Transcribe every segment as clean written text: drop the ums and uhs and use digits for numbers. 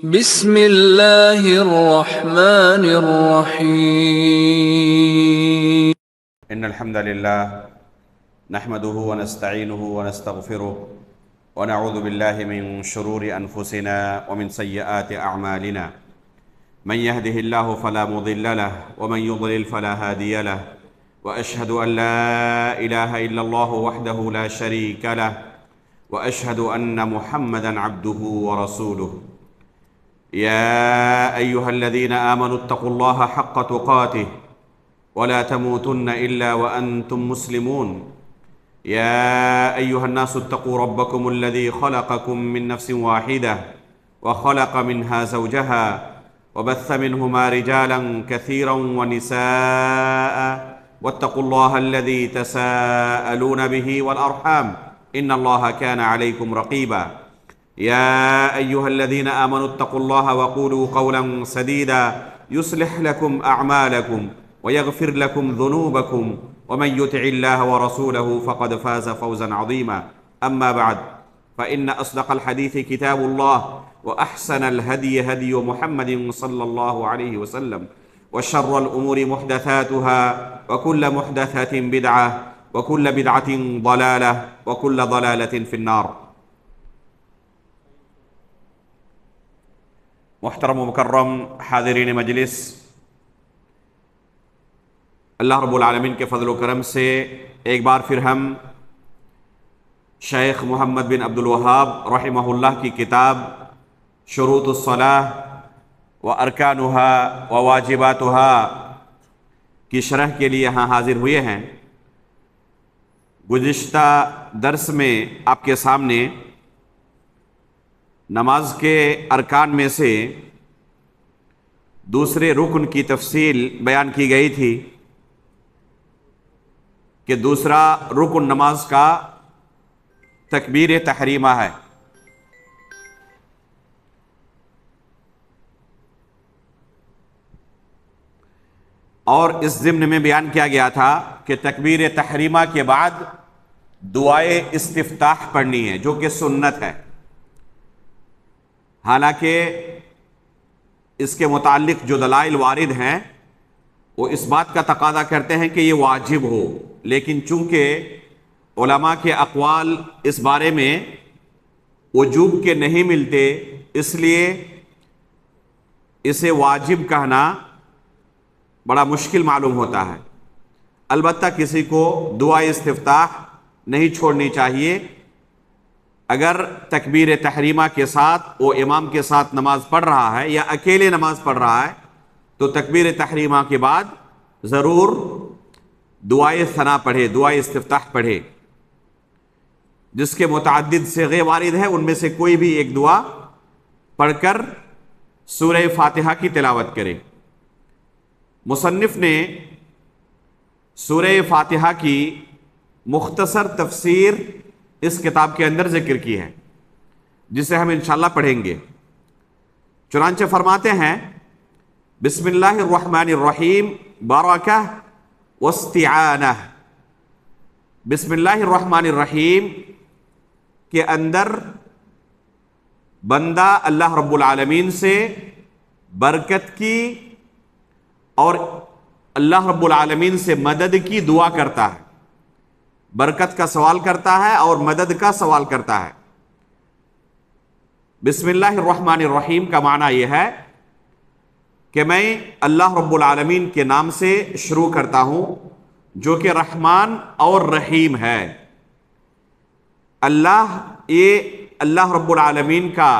بسم اللہ الرحمن الرحیم ان الحمد للہ نحمده ونستعینه ونستغفره ونعوذ باللہ من شرور انفسنا ومن سیئات اعمالنا من يهده الله فلا مضل له ومن يضلل فلا هادي له واشهد ان لا اله الا الله وحده لا شريك له واشهد ان محمدا عبده ورسوله يا أيها الذين آمنوا اتقوا الله حق تقاته ولا تموتن إلا وأنتم مسلمون يا أيها الناس اتقوا ربكم الذي خلقكم من نفس واحدة وخلق منها زوجها وبث منهما رجالا كثيرا ونساء واتقوا الله الذي تساءلون به والأرحام إن الله كان عليكم رقيبا يا أيها الذين آمنوا اتقوا الله وقولوا قولا سديدا يصلح لكم أعمالكم ويغفر لكم ذنوبكم ومن يطع الله ورسوله فقد فاز فوزا عظيما أما بعد فإن أصدق الحديث كتاب الله وأحسن الهدي هدي محمد صلى الله عليه وسلم وشر الأمور محدثاتها وكل محدثة بدعة وكل بدعة ضلالة وكل ضلالة في النار۔ محترم و مکرم حاضرین مجلس، اللہ رب العالمین کے فضل و کرم سے ایک بار پھر ہم شیخ محمد بن عبد الوہاب رحمہ اللہ کی کتاب شروط الصلاۃ و ارکانها و واجباتها کی شرح کے لیے یہاں حاضر ہوئے ہیں۔ گزشتہ درس میں آپ کے سامنے نماز کے ارکان میں سے دوسرے رکن کی تفصیل بیان کی گئی تھی کہ دوسرا رکن نماز کا تکبیر تحریمہ ہے۔ اور اس ضمن میں بیان کیا گیا تھا کہ تکبیر تحریمہ کے بعد دعائے استفتاح پڑھنی ہے جو کہ سنت ہے، حالانکہ اس کے متعلق جو دلائل وارد ہیں وہ اس بات کا تقاضا کرتے ہیں کہ یہ واجب ہو، لیکن چونکہ علماء کے اقوال اس بارے میں وجوب کے نہیں ملتے، اس لیے اسے واجب کہنا بڑا مشکل معلوم ہوتا ہے۔ البتہ کسی کو دعائے استفتاح نہیں چھوڑنی چاہیے۔ اگر تکبیر تحریمہ کے ساتھ وہ امام کے ساتھ نماز پڑھ رہا ہے یا اکیلے نماز پڑھ رہا ہے تو تکبیر تحریمہ کے بعد ضرور دعائے ثنا پڑھے، دعائے استفتاح پڑھے، جس کے متعدد صیغے وارد ہیں، ان میں سے کوئی بھی ایک دعا پڑھ کر سورہ فاتحہ کی تلاوت کرے۔ مصنف نے سورہ فاتحہ کی مختصر تفسیر اس کتاب کے اندر ذکر کی ہے، جسے ہم انشاءاللہ پڑھیں گے۔ چنانچہ فرماتے ہیں بسم اللہ الرحمن الرحیم برکہ واستعانہ۔ بسم اللہ الرحمن الرحیم کے اندر بندہ اللہ رب العالمین سے برکت کی اور اللہ رب العالمین سے مدد کی دعا کرتا ہے، برکت کا سوال کرتا ہے اور مدد کا سوال کرتا ہے۔ بسم اللہ الرحمن الرحیم کا معنی یہ ہے کہ میں اللہ رب العالمین کے نام سے شروع کرتا ہوں جو کہ رحمان اور رحیم ہے۔ اللہ، یہ اللہ رب العالمین کا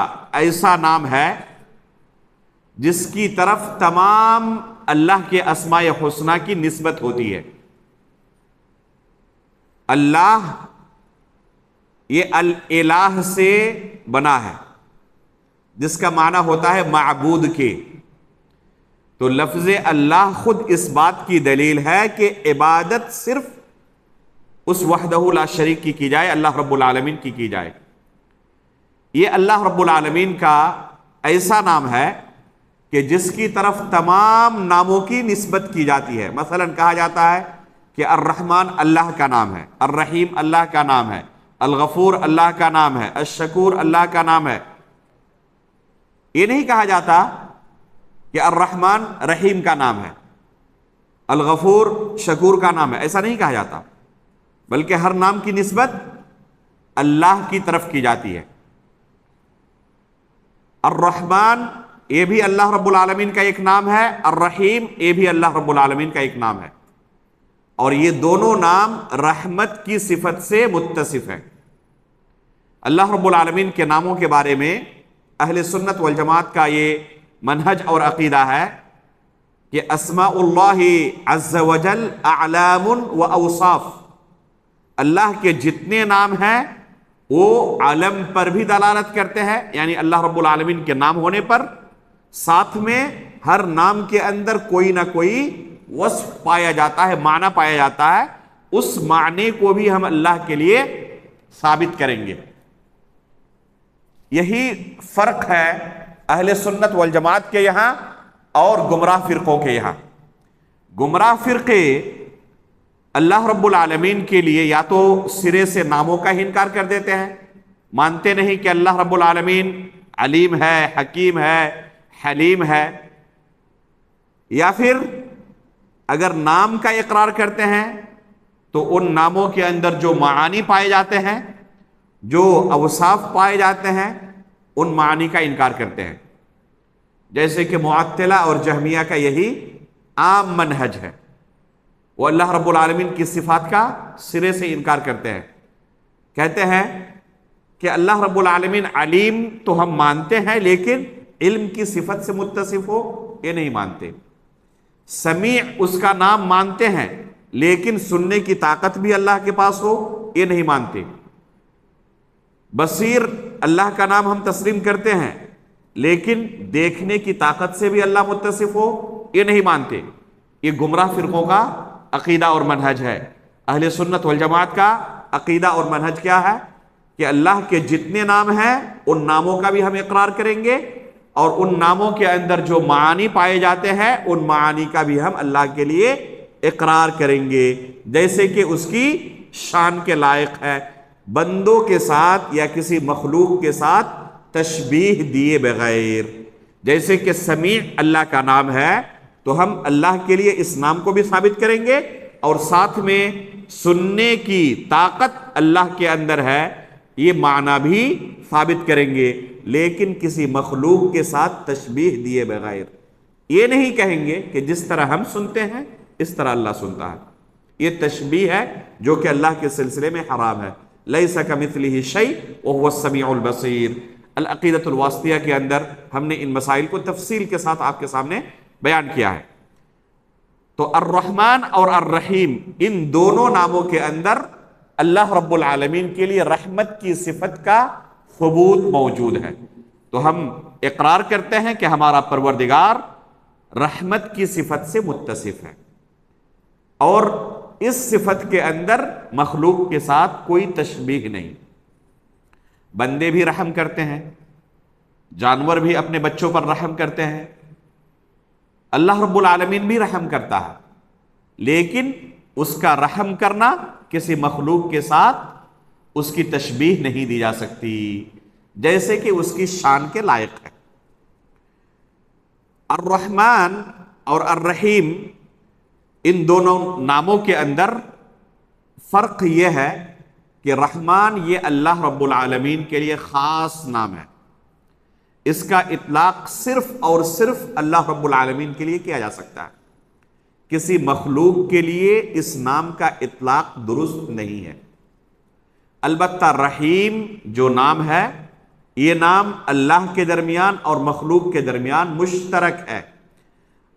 ایسا نام ہے جس کی طرف تمام اللہ کے اسماء حسنہ کی نسبت ہوتی ہے۔ اللہ یہ الالہ سے بنا ہے، جس کا معنی ہوتا ہے معبود کے۔ تو لفظ اللہ خود اس بات کی دلیل ہے کہ عبادت صرف اس وحدہ لا شریک کی جائے، اللہ رب العالمین کی جائے۔ یہ اللہ رب العالمین کا ایسا نام ہے کہ جس کی طرف تمام ناموں کی نسبت کی جاتی ہے۔ مثلا کہا جاتا ہے کہ الرحمن اللہ کا نام ہے، الرحیم اللہ کا نام ہے، الغفور اللہ کا نام ہے، الشکور اللہ کا نام ہے۔ یہ نہیں کہا جاتا کہ الرحمن رحیم کا نام ہے، الغفور شکور کا نام ہے، ایسا نہیں کہا جاتا، بلکہ ہر نام کی نسبت اللہ کی طرف کی جاتی ہے۔ الرحمن یہ بھی اللہ رب العالمین کا ایک نام ہے، الرحیم یہ بھی اللہ رب العالمین کا ایک نام ہے، اور یہ دونوں نام رحمت کی صفت سے متصف ہیں۔ اللہ رب العالمین کے ناموں کے بارے میں اہل سنت والجماعت کا یہ منہج اور عقیدہ ہے کہ اسماء اللہ عز وجل اعلام و اوصاف، اللہ کے جتنے نام ہیں وہ علم پر بھی دلالت کرتے ہیں، یعنی اللہ رب العالمین کے نام ہونے پر، ساتھ میں ہر نام کے اندر کوئی نہ کوئی وصف پایا جاتا ہے، معنی پایا جاتا ہے، اس معنی کو بھی ہم اللہ کے لیے ثابت کریں گے۔ یہی فرق ہے اہل سنت والجماعت کے یہاں اور گمراہ فرقوں کے یہاں۔ گمراہ فرقے اللہ رب العالمین کے لیے یا تو سرے سے ناموں کا ہی انکار کر دیتے ہیں، مانتے نہیں کہ اللہ رب العالمین علیم ہے، حکیم ہے، حلیم ہے، یا پھر اگر نام کا اقرار کرتے ہیں تو ان ناموں کے اندر جو معانی پائے جاتے ہیں، جو اوصاف پائے جاتے ہیں، ان معانی کا انکار کرتے ہیں، جیسے کہ معطلہ اور جہمیہ کا یہی عام منہج ہے۔ وہ اللہ رب العالمین کی صفات کا سرے سے انکار کرتے ہیں، کہتے ہیں کہ اللہ رب العالمین علیم تو ہم مانتے ہیں، لیکن علم کی صفت سے متصف ہو یہ نہیں مانتے۔ سمیع اس کا نام مانتے ہیں، لیکن سننے کی طاقت بھی اللہ کے پاس ہو یہ نہیں مانتے۔ بصیر اللہ کا نام ہم تسلیم کرتے ہیں، لیکن دیکھنے کی طاقت سے بھی اللہ متصف ہو یہ نہیں مانتے۔ یہ گمراہ فرقوں کا عقیدہ اور منہج ہے۔ اہل سنت والجماعت کا عقیدہ اور منہج کیا ہے کہ اللہ کے جتنے نام ہیں ان ناموں کا بھی ہم اقرار کریں گے، اور ان ناموں کے اندر جو معانی پائے جاتے ہیں ان معانی کا بھی ہم اللہ کے لیے اقرار کریں گے، جیسے کہ اس کی شان کے لائق ہے، بندوں کے ساتھ یا کسی مخلوق کے ساتھ تشبیہ دیے بغیر۔ جیسے کہ سمیع اللہ کا نام ہے تو ہم اللہ کے لیے اس نام کو بھی ثابت کریں گے، اور ساتھ میں سننے کی طاقت اللہ کے اندر ہے یہ معنی بھی ثابت کریں گے، لیکن کسی مخلوق کے ساتھ تشبیہ دیے بغیر۔ یہ نہیں کہیں گے کہ جس طرح ہم سنتے ہیں اس طرح اللہ سنتا ہے، یہ تشبیہ ہے جو کہ اللہ کے سلسلے میں حرام ہے۔ لیس کمثلہ شیء وہو السمیع البصیر۔ العقیدۃ الواسطیہ کے اندر ہم نے ان مسائل کو تفصیل کے ساتھ آپ کے سامنے بیان کیا ہے۔ تو الرحمن اور الرحیم ان دونوں ناموں کے اندر اللہ رب العالمین کے لیے رحمت کی صفت کا ثبوت موجود ہے، تو ہم اقرار کرتے ہیں کہ ہمارا پروردگار رحمت کی صفت سے متصف ہے، اور اس صفت کے اندر مخلوق کے ساتھ کوئی تشبیہ نہیں۔ بندے بھی رحم کرتے ہیں، جانور بھی اپنے بچوں پر رحم کرتے ہیں، اللہ رب العالمین بھی رحم کرتا ہے، لیکن اس کا رحم کرنا کسی مخلوق کے ساتھ اس کی تشبیہ نہیں دی جا سکتی، جیسے کہ اس کی شان کے لائق ہے۔ الرحمن اور الرحیم ان دونوں ناموں کے اندر فرق یہ ہے کہ رحمان یہ اللہ رب العالمین کے لیے خاص نام ہے، اس کا اطلاق صرف اور صرف اللہ رب العالمین کے لیے کیا جا سکتا ہے، کسی مخلوق کے لیے اس نام کا اطلاق درست نہیں ہے۔ البتہ رحیم جو نام ہے یہ نام اللہ کے درمیان اور مخلوق کے درمیان مشترک ہے،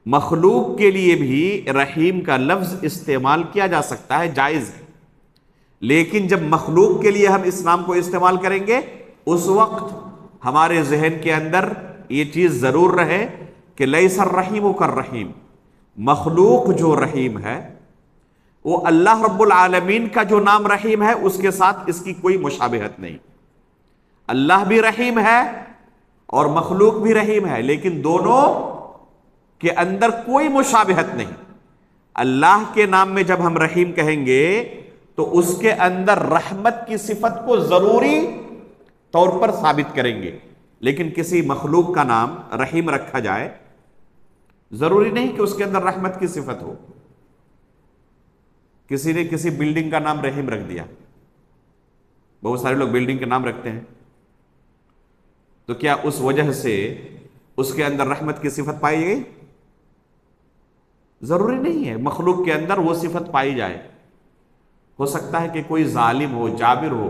مخلوق کے لیے بھی رحیم کا لفظ استعمال کیا جا سکتا ہے، جائز ہے، لیکن جب مخلوق کے لیے ہم اس نام کو استعمال کریں گے اس وقت ہمارے ذہن کے اندر یہ چیز ضرور رہے کہ لیس الرحیم کالرحیم، مخلوق جو رحیم ہے وہ اللہ رب العالمین کا جو نام رحیم ہے اس کے ساتھ اس کی کوئی مشابہت نہیں۔ اللہ بھی رحیم ہے اور مخلوق بھی رحیم ہے، لیکن دونوں کے اندر کوئی مشابہت نہیں۔ اللہ کے نام میں جب ہم رحیم کہیں گے تو اس کے اندر رحمت کی صفت کو ضروری طور پر ثابت کریں گے، لیکن کسی مخلوق کا نام رحیم رکھا جائے، ضروری نہیں کہ اس کے اندر رحمت کی صفت ہو۔ کسی نے کسی بلڈنگ کا نام رحیم رکھ دیا، بہت سارے لوگ بلڈنگ کے نام رکھتے ہیں، تو کیا اس وجہ سے اس کے اندر رحمت کی صفت پائی گئی؟ ضروری نہیں ہے مخلوق کے اندر وہ صفت پائی جائے۔ ہو سکتا ہے کہ کوئی ظالم ہو، جابر ہو،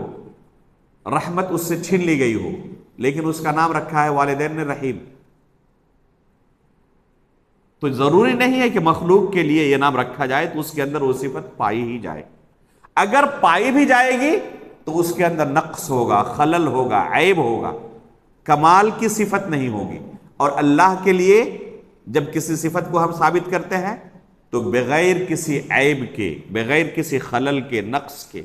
رحمت اس سے چھین لی گئی ہو، لیکن اس کا نام رکھا ہے والدین نے رحیم۔ تو ضروری نہیں ہے کہ مخلوق کے لیے یہ نام رکھا جائے تو اس کے اندر وہ صفت پائی ہی جائے۔ اگر پائی بھی جائے گی تو اس کے اندر نقص ہوگا، خلل ہوگا، عیب ہوگا، کمال کی صفت نہیں ہوگی۔ اور اللہ کے لیے جب کسی صفت کو ہم ثابت کرتے ہیں تو بغیر کسی عیب کے، بغیر کسی خلل کے، نقص کے،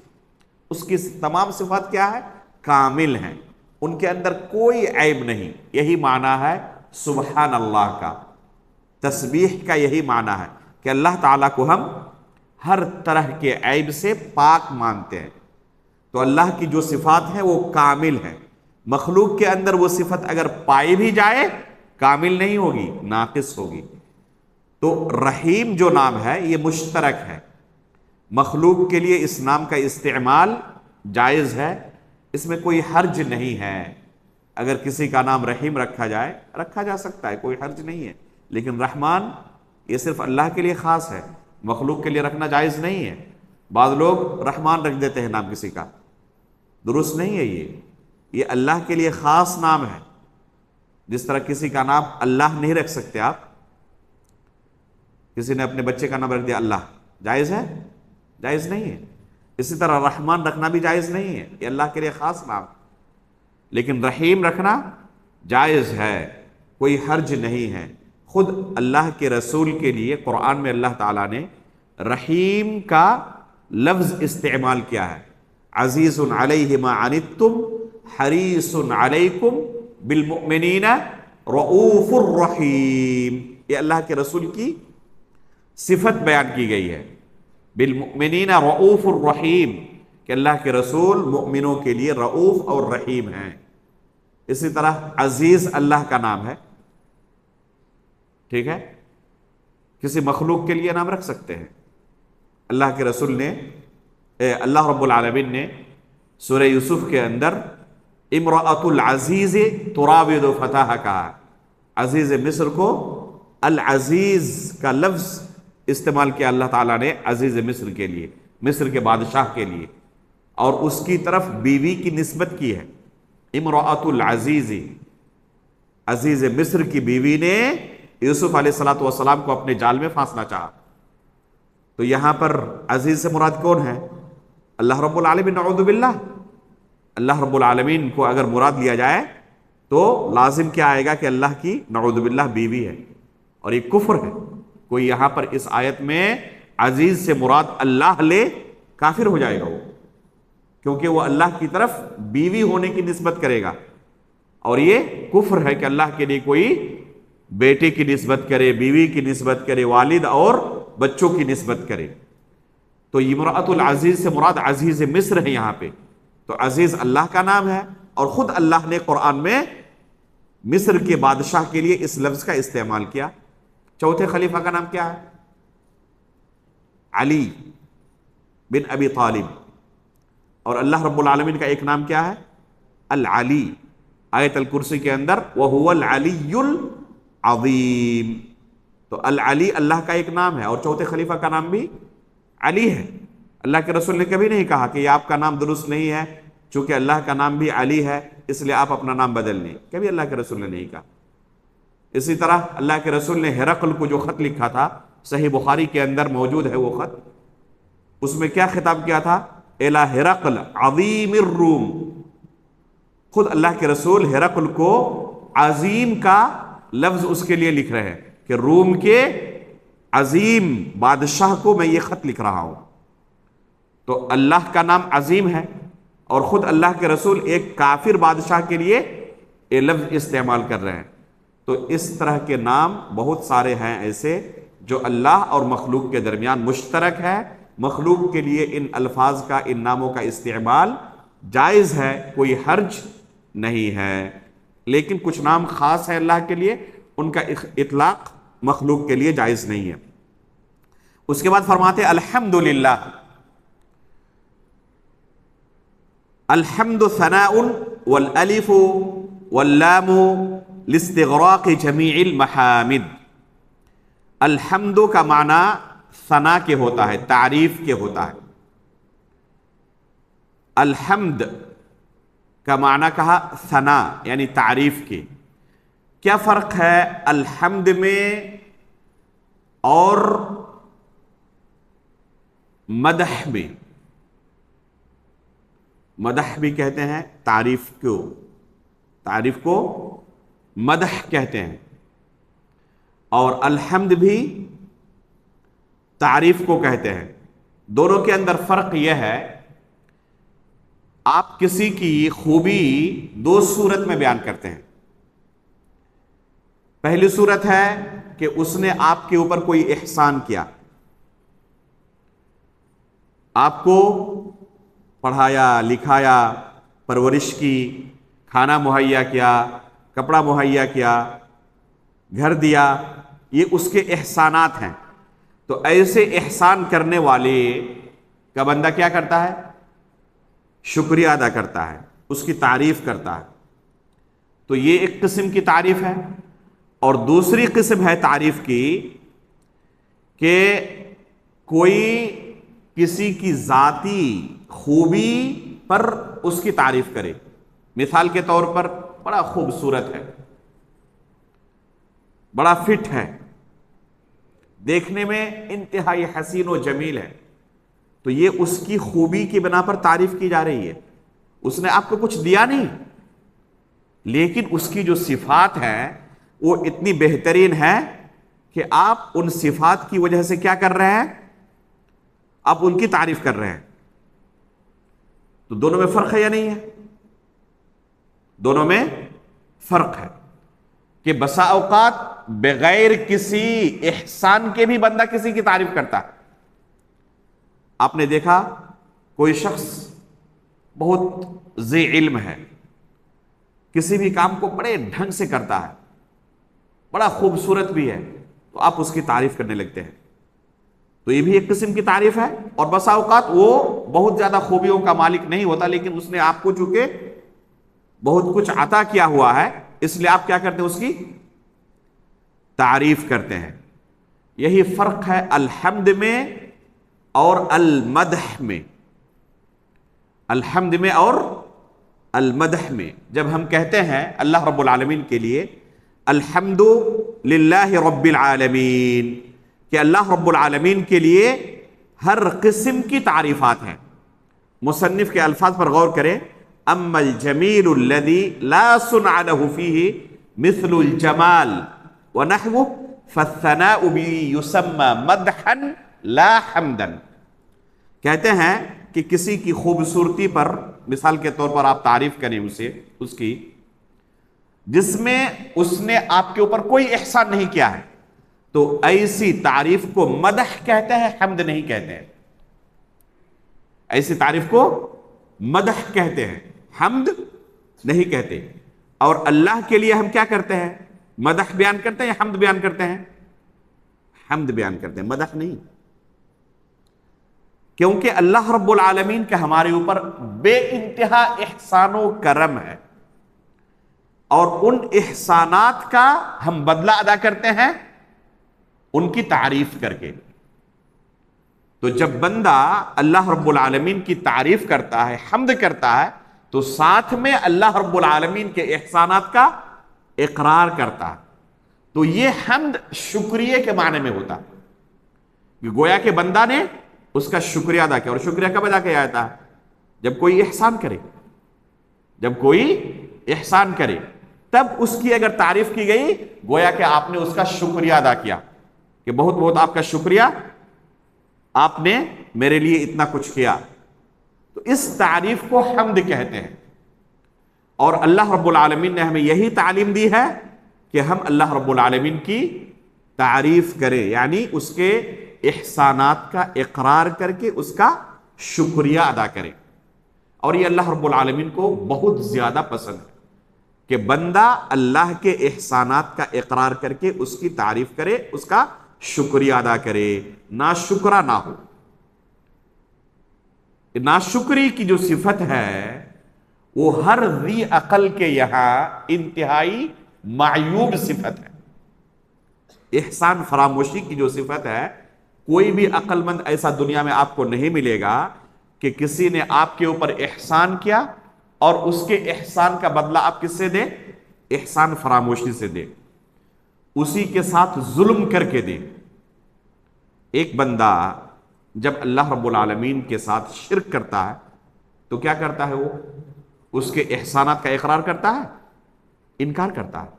اس کی تمام صفات کیا ہے؟ کامل ہیں، ان کے اندر کوئی عیب نہیں۔ یہی معنی ہے سبحان اللہ کا، تسبیح کا یہی معنی ہے کہ اللہ تعالیٰ کو ہم ہر طرح کے عیب سے پاک مانتے ہیں۔ تو اللہ کی جو صفات ہیں وہ کامل ہیں۔ مخلوق کے اندر وہ صفت اگر پائی بھی جائے کامل نہیں ہوگی، ناقص ہوگی۔ تو رحیم جو نام ہے یہ مشترک ہے، مخلوق کے لیے اس نام کا استعمال جائز ہے، اس میں کوئی حرج نہیں ہے۔ اگر کسی کا نام رحیم رکھا جائے، رکھا جا سکتا ہے، کوئی حرج نہیں ہے۔ لیکن رحمان یہ صرف اللہ کے لیے خاص ہے، مخلوق کے لیے رکھنا جائز نہیں ہے۔ بعض لوگ رحمان رکھ دیتے ہیں نام کسی کا، درست نہیں ہے۔ یہ اللہ کے لیے خاص نام ہے۔ جس طرح کسی کا نام اللہ نہیں رکھ سکتے آپ، کسی نے اپنے بچے کا نام رکھ دیا اللہ، جائز ہے؟ جائز نہیں ہے۔ اسی طرح رحمان رکھنا بھی جائز نہیں ہے، یہ اللہ کے لیے خاص نام۔ لیکن رحیم رکھنا جائز ہے، کوئی حرج نہیں ہے۔ خود اللہ کے رسول کے لیے قرآن میں اللہ تعالیٰ نے رحیم کا لفظ استعمال کیا ہے، عزیز علیہ ما عنتم حریص علیکم بالمؤمنین رؤوف الرحیم۔ یہ اللہ کے رسول کی صفت بیان کی گئی ہے، بالمؤمنین رؤوف الرحیم، کہ اللہ کے رسول مؤمنوں کے لیے رؤوف اور رحیم ہیں۔ اسی طرح عزیز اللہ کا نام ہے، ٹھیک ہے، کسی مخلوق کے لیے نام رکھ سکتے ہیں۔ اللہ کے رسول نے، اللہ رب العالمین نے سورہ یوسف کے اندر امرأۃ العزیز تراود فتاہ کہا، عزیز مصر کو العزیز کا لفظ استعمال کیا اللہ تعالیٰ نے عزیز مصر کے لیے، مصر کے بادشاہ کے لیے، اور اس کی طرف بیوی کی نسبت کی ہے۔ امرأۃ العزیز، عزیز مصر کی بیوی نے یوسف علیہ السلام کو اپنے جال میں پھانسنا چاہا، تو یہاں پر عزیز سے مراد کون ہے؟ اللہ رب العالمین، نعوذ باللہ۔ اللہ رب العالمین کو اگر مراد لیا جائے تو لازم کیا آئے گا کہ اللہ کی نعوذ باللہ بیوی ہے، اور یہ کفر ہے۔ کوئی یہاں پر اس آیت میں عزیز سے مراد اللہ لے، کافر ہو جائے گا وہ، کیونکہ وہ اللہ کی طرف بیوی ہونے کی نسبت کرے گا، اور یہ کفر ہے کہ اللہ کے لیے کوئی بیٹے کی نسبت کرے، بیوی کی نسبت کرے، والد اور بچوں کی نسبت کرے۔ تو امرأۃ العزیز سے مراد عزیز مصر ہے یہاں پہ۔ تو عزیز اللہ کا نام ہے، اور خود اللہ نے قرآن میں مصر کے بادشاہ کے لیے اس لفظ کا استعمال کیا۔ چوتھے خلیفہ کا نام کیا ہے؟ علی بن ابی طالب۔ اور اللہ رب العالمین کا ایک نام کیا ہے؟ العلی۔ آیت الکرسی کے اندر وَهُوَ الْعَلِيُّ الْعَظِيمُ، تو العلی اللہ کا ایک نام ہے، اور چوتھے خلیفہ کا نام بھی علی ہے۔ اللہ کے رسول نے کبھی نہیں کہا کہ یہ آپ کا نام درست نہیں ہے، چونکہ اللہ کا نام بھی علی ہے اس لیے آپ اپنا نام بدل لیں، کبھی اللہ کے رسول نے نہیں کہا۔ اسی طرح اللہ کے رسول نے ہرقل کو جو خط لکھا تھا، صحیح بخاری کے اندر موجود ہے وہ خط، اس میں کیا خطاب کیا تھا؟ الی ہرقل عظیم الروم۔ خود اللہ کے رسول ہرقل کو عظیم کا لفظ اس کے لیے لکھ رہے ہیں کہ روم کے عظیم بادشاہ کو میں یہ خط لکھ رہا ہوں۔ تو اللہ کا نام عظیم ہے، اور خود اللہ کے رسول ایک کافر بادشاہ کے لیے یہ لفظ استعمال کر رہے ہیں۔ تو اس طرح کے نام بہت سارے ہیں ایسے جو اللہ اور مخلوق کے درمیان مشترک ہے۔ مخلوق کے لیے ان الفاظ کا، ان ناموں کا استعمال جائز ہے، کوئی حرج نہیں ہے۔ لیکن کچھ نام خاص ہے اللہ کے لیے، ان کا اطلاق مخلوق کے لیے جائز نہیں ہے۔ اس کے بعد فرماتے الحمدللہ، الحمد ثناء والالف واللام لاستغراق جمیع المحامد۔ الحمد کا معنی ثنا کے ہوتا ہے، تعریف کے ہوتا ہے۔ الحمد کا معنی کہا ثنا یعنی تعریف کے۔ کیا فرق ہے الحمد میں اور مدح میں؟ مدح بھی کہتے ہیں تعریف کو مدح کہتے ہیں، اور الحمد بھی تعریف کو کہتے ہیں۔ دونوں کے اندر فرق یہ ہے، آپ کسی کی خوبی دو صورت میں بیان کرتے ہیں۔ پہلی صورت ہے کہ اس نے آپ کے اوپر کوئی احسان کیا، آپ کو پڑھایا لکھایا، پرورش کی، کھانا مہیا کیا، کپڑا مہیا کیا، گھر دیا، یہ اس کے احسانات ہیں۔ تو ایسے احسان کرنے والے کا بندہ کیا کرتا ہے؟ شکریہ ادا کرتا ہے، اس کی تعریف کرتا ہے۔ تو یہ ایک قسم کی تعریف ہے۔ اور دوسری قسم ہے تعریف کی کہ کوئی کسی کی ذاتی خوبی پر اس کی تعریف کرے۔ مثال کے طور پر بڑا خوبصورت ہے، بڑا فٹ ہے، دیکھنے میں انتہائی حسین و جمیل ہے، تو یہ اس کی خوبی کی بنا پر تعریف کی جا رہی ہے۔ اس نے آپ کو کچھ دیا نہیں، لیکن اس کی جو صفات ہیں وہ اتنی بہترین ہے کہ آپ ان صفات کی وجہ سے کیا کر رہے ہیں؟ آپ ان کی تعریف کر رہے ہیں۔ تو دونوں میں فرق ہے یا نہیں ہے؟ دونوں میں فرق ہے کہ بسا اوقات بغیر کسی احسان کے بھی بندہ کسی کی تعریف کرتا ہے۔ آپ نے دیکھا کوئی شخص بہت ذی علم ہے، کسی بھی کام کو بڑے ڈھنگ سے کرتا ہے، بڑا خوبصورت بھی ہے، تو آپ اس کی تعریف کرنے لگتے ہیں۔ تو یہ بھی ایک قسم کی تعریف ہے۔ اور بسا اوقات وہ بہت زیادہ خوبیوں کا مالک نہیں ہوتا، لیکن اس نے آپ کو چونکہ بہت کچھ عطا کیا ہوا ہے، اس لیے آپ کیا کرتے ہیں؟ اس کی تعریف کرتے ہیں۔ یہی فرق ہے الحمد میں اور المدح میں۔ الحمد میں اور المدح میں جب ہم کہتے ہیں اللہ رب العالمین کے لیے الحمد للہ رب العالمین، کہ اللہ رب العالمین کے لیے ہر قسم کی تعریفات ہیں۔ مصنف کے الفاظ پر غور کریں، اما الجمیل الذی لا صنع له فیہ مثل الجمال ونحوه فالثناء به یسمى مدحا لا حمدا۔ کہتے ہیں کہ کسی کی خوبصورتی پر مثال کے طور پر آپ تعریف کریں اسے، اس کی جس میں اس نے آپ کے اوپر کوئی احسان نہیں کیا ہے، تو ایسی تعریف کو مدح کہتے ہیں، حمد نہیں کہتے ہیں۔ ایسی تعریف کو مدح کہتے ہیں، حمد نہیں کہتے۔ اور اللہ کے لیے ہم کیا کرتے ہیں؟ مدح بیان کرتے ہیں یا حمد بیان کرتے ہیں؟ حمد بیان کرتے ہیں، مدح نہیں۔ کیونکہ اللہ رب العالمین کا ہمارے اوپر بے انتہا احسان و کرم ہے، اور ان احسانات کا ہم بدلہ ادا کرتے ہیں ان کی تعریف کر کے۔ تو جب بندہ اللہ رب العالمین کی تعریف کرتا ہے، حمد کرتا ہے، تو ساتھ میں اللہ رب العالمین کے احسانات کا اقرار کرتا ہے۔ تو یہ حمد شکریہ کے معنی میں ہوتا ہے، کہ گویا کہ بندہ نے اس کا شکریہ ادا کیا۔ اور شکریہ کب ادا کیا جاتا ہے؟ جب کوئی احسان کرے، جب کوئی احسان کرے تب اس کی اگر تعریف کی گئی، گویا کہ آپ نے اس کا شکریہ ادا کیا، کہ بہت بہت آپ کا شکریہ، آپ نے میرے لیے اتنا کچھ کیا۔ تو اس تعریف کو حمد کہتے ہیں۔ اور اللہ رب العالمین نے ہمیں یہی تعلیم دی ہے کہ ہم اللہ رب العالمین کی تعریف کریں، یعنی اس کے احسانات کا اقرار کر کے اس کا شکریہ ادا کریں۔ اور یہ اللہ رب العالمین کو بہت زیادہ پسند ہے۔ کہ بندہ اللہ کے احسانات کا اقرار کر کے اس کی تعریف کرے، اس کا شکریہ ادا کرے، ناشکرا نہ ہو۔ ناشکری کی جو صفت ہے وہ ہر ذی عقل کے یہاں انتہائی معیوب صفت ہے۔ احسان فراموشی کی جو صفت ہے، کوئی بھی عقل مند ایسا دنیا میں آپ کو نہیں ملے گا کہ کسی نے آپ کے اوپر احسان کیا اور اس کے احسان کا بدلہ آپ کس سے دیں؟ احسان فراموشی سے دیں، اسی کے ساتھ ظلم کر کے دیں۔ ایک بندہ جب اللہ رب العالمین کے ساتھ شرک کرتا ہے تو کیا کرتا ہے؟ وہ اس کے احسانات کا اقرار کرتا ہے، انکار کرتا ہے۔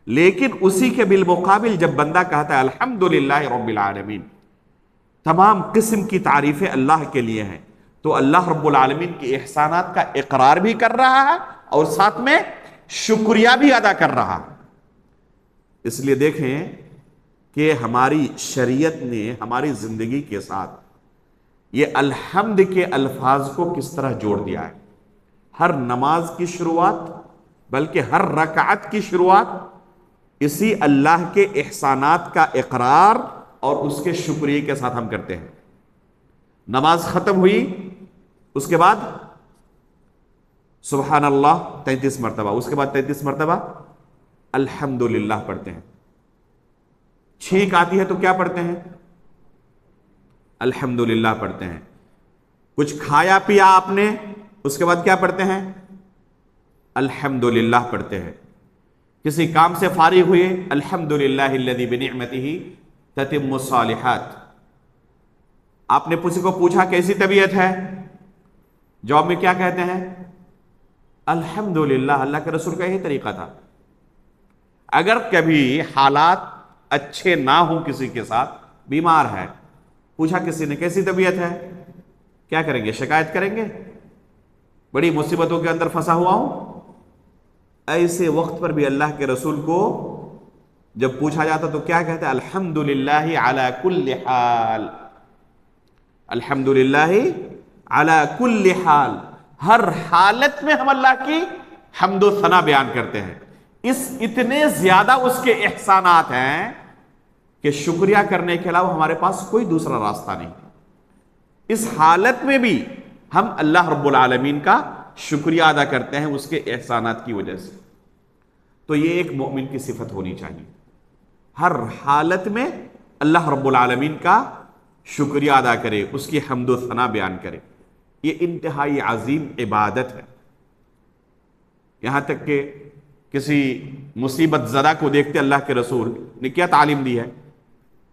لیکن اسی کے بالمقابل جب بندہ کہتا ہے الحمدللہ رب العالمین، تمام قسم کی تعریفیں اللہ کے لیے ہیں، تو اللہ رب العالمین کی احسانات کا اقرار بھی کر رہا ہے اور ساتھ میں شکریہ بھی ادا کر رہا ہے۔ اس لیے دیکھیں کہ ہماری شریعت نے ہماری زندگی کے ساتھ یہ الحمد کے الفاظ کو کس طرح جوڑ دیا ہے۔ ہر نماز کی شروعات، بلکہ ہر رکعت کی شروعات اسی اللہ کے احسانات کا اقرار اور اس کے شکریہ کے ساتھ ہم کرتے ہیں۔ نماز ختم ہوئی، اس کے بعد سبحان اللہ 33 مرتبہ، اس کے بعد 33 مرتبہ الحمدللہ پڑھتے ہیں۔ چھینک آتی ہے تو کیا پڑھتے ہیں؟ الحمدللہ پڑھتے ہیں۔ کچھ کھایا پیا آپ نے، اس کے بعد کیا پڑھتے ہیں؟ الحمدللہ پڑھتے ہیں۔ کسی کام سے فارغ ہوئے، الحمدللہ الذی بنعمتہ تتم الصالحات۔ آپ نے کسی کو پوچھا کیسی طبیعت ہے، جواب میں کیا کہتے ہیں؟ الحمدللہ۔ اللہ کے رسول کا یہی طریقہ تھا۔ اگر کبھی حالات اچھے نہ ہوں، کسی کے ساتھ بیمار ہے، پوچھا کسی نے کیسی طبیعت ہے، کیا کریں گے؟ شکایت کریں گے؟ بڑی مصیبتوں کے اندر پھنسا ہوا ہوں۔ ایسے وقت پر بھی اللہ کے رسول کو جب پوچھا جاتا تو کیا کہتے ہیں؟ الحمدللہ علی کل حال، الحمدللہ علی کل حال۔ ہر حالت میں ہم اللہ کی حمد و ثنا بیان کرتے ہیں۔ اتنے زیادہ اس کے احسانات ہیں کہ شکریہ کرنے کے علاوہ ہمارے پاس کوئی دوسرا راستہ نہیں۔ اس حالت میں بھی ہم اللہ رب العالمین کا شکریہ ادا کرتے ہیں اس کے احسانات کی وجہ سے۔ تو یہ ایک مومن کی صفت ہونی چاہیے، ہر حالت میں اللہ رب العالمین کا شکریہ ادا کرے، اس کی حمد و ثنا بیان کرے۔ یہ انتہائی عظیم عبادت ہے۔ یہاں تک کہ کسی مصیبت زدہ کو دیکھتے اللہ کے رسول نے کیا تعلیم دی ہے؟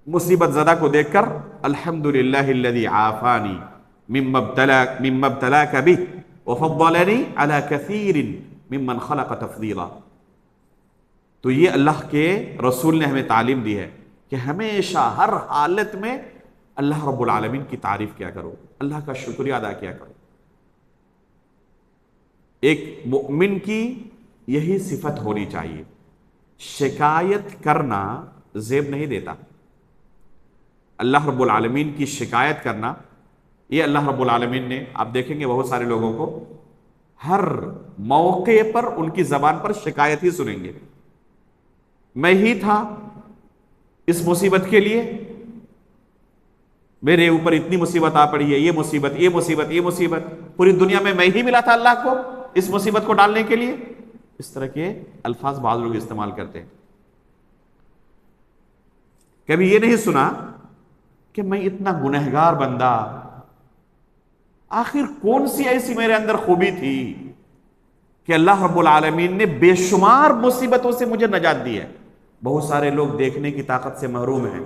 مصیبت زدہ کو دیکھ کر الحمدللہ الذی عافانی مما ابتلاک بہ وفضلنی علی کثیر ممن خلق تفضیلا۔ تو یہ اللہ کے رسول نے ہمیں تعلیم دی ہے کہ ہمیشہ ہر حالت میں اللہ رب العالمین کی تعریف کیا کرو، اللہ کا شکریہ ادا کیا کرو۔ ایک مؤمن کی یہی صفت ہونی چاہیے۔ شکایت کرنا زیب نہیں دیتا۔ اللہ رب العالمین کی شکایت کرنا، یہ اللہ رب العالمین نے، آپ دیکھیں گے بہت سارے لوگوں کو ہر موقع پر ان کی زبان پر شکایت ہی سنیں گے۔ میں ہی تھا اس مصیبت کے لیے، میرے اوپر اتنی مصیبت آ پڑی ہے، یہ مصیبت، یہ مصیبت، یہ مصیبت، پوری دنیا میں ہی ملا تھا اللہ کو اس مصیبت کو ڈالنے کے لیے۔ اس طرح کے الفاظ بعض لوگ استعمال کرتے ہیں۔ کبھی یہ نہیں سنا کہ میں اتنا گنہگار بندہ، آخر کون سی ایسی میرے اندر خوبی تھی کہ اللہ رب العالمین نے بے شمار مصیبتوں سے مجھے نجات دی ہے۔ بہت سارے لوگ دیکھنے کی طاقت سے محروم ہیں،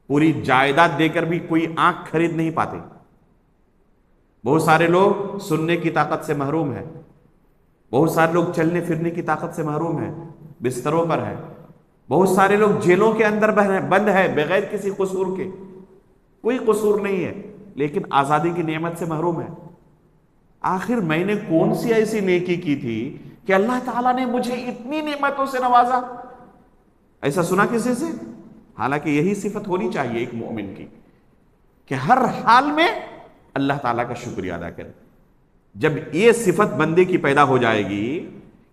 پوری جائیداد دے کر بھی کوئی آنکھ خرید نہیں پاتے۔ بہت سارے لوگ سننے کی طاقت سے محروم ہیں، بہت سارے لوگ چلنے پھرنے کی طاقت سے محروم ہیں، بستروں پر ہیں۔ بہت سارے لوگ جیلوں کے اندر بند ہے بغیر کسی قصور کے، کوئی قصور نہیں ہے، لیکن آزادی کی نعمت سے محروم ہے۔ آخر میں نے کون سی ایسی نیکی کی تھی کہ اللہ تعالیٰ نے مجھے اتنی نعمتوں سے نوازا؟ ایسا سنا کسی سے؟ حالانکہ یہی صفت ہونی چاہیے ایک مومن کی کہ ہر حال میں اللہ تعالیٰ کا شکریہ ادا کرے۔ جب یہ صفت بندے کی پیدا ہو جائے گی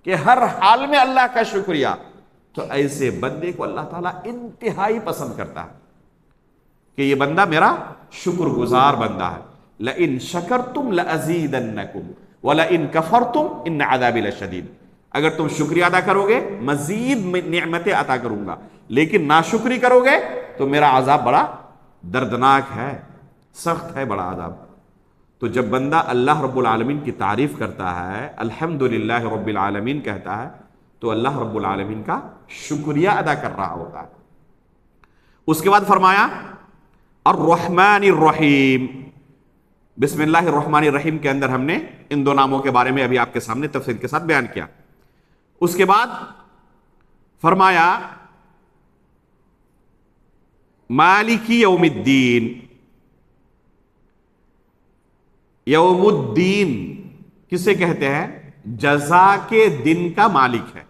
کہ ہر حال میں اللہ کا شکریہ، تو ایسے بندے کو اللہ تعالیٰ انتہائی پسند کرتا ہے کہ یہ بندہ میرا شکر گزار بندہ ہے۔ لَإِن شَكَرْتُمْ لَأَزِيدَنَّكُمْ وَلَإِن كَفَرْتُمْ إِنَّ عَذَابِي لَشَدِيدٌ، اگر تم شکریہ ادا کرو گے مزید نعمتیں عطا کروں گا، لیکن ناشکری کرو گے تو میرا عذاب بڑا دردناک ہے، سخت ہے بڑا عذاب۔ تو جب بندہ اللہ رب العالمین کی تعریف کرتا ہے، الحمدللہ رب العالمین کہتا ہے، تو اللہ رب العالمین کا شکریہ ادا کر رہا ہوتا ہے۔ اس کے بعد فرمایا الرحمن الرحیم۔ بسم اللہ الرحمن الرحیم کے اندر ہم نے ان دو ناموں کے بارے میں ابھی آپ کے سامنے تفصیل کے ساتھ بیان کیا۔ اس کے بعد فرمایا مالک یوم الدین۔ یوم الدین کسے کہتے ہیں؟ جزا کے دن کا مالک ہے۔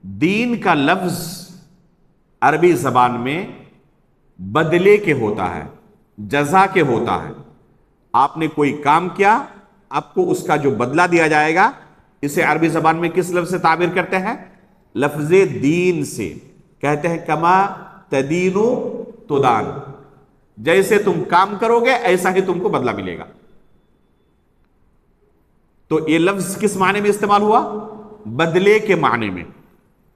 دین کا لفظ عربی زبان میں بدلے کے ہوتا ہے، جزا کے ہوتا ہے۔ آپ نے کوئی کام کیا، آپ کو اس کا جو بدلہ دیا جائے گا، اسے عربی زبان میں کس لفظ سے تعبیر کرتے ہیں؟ لفظ دین سے۔ کہتے ہیں کما تدینو تدان، جیسے تم کام کرو گے ایسا ہی تم کو بدلہ ملے گا۔ تو یہ لفظ کس معنی میں استعمال ہوا؟ بدلے کے معنی میں۔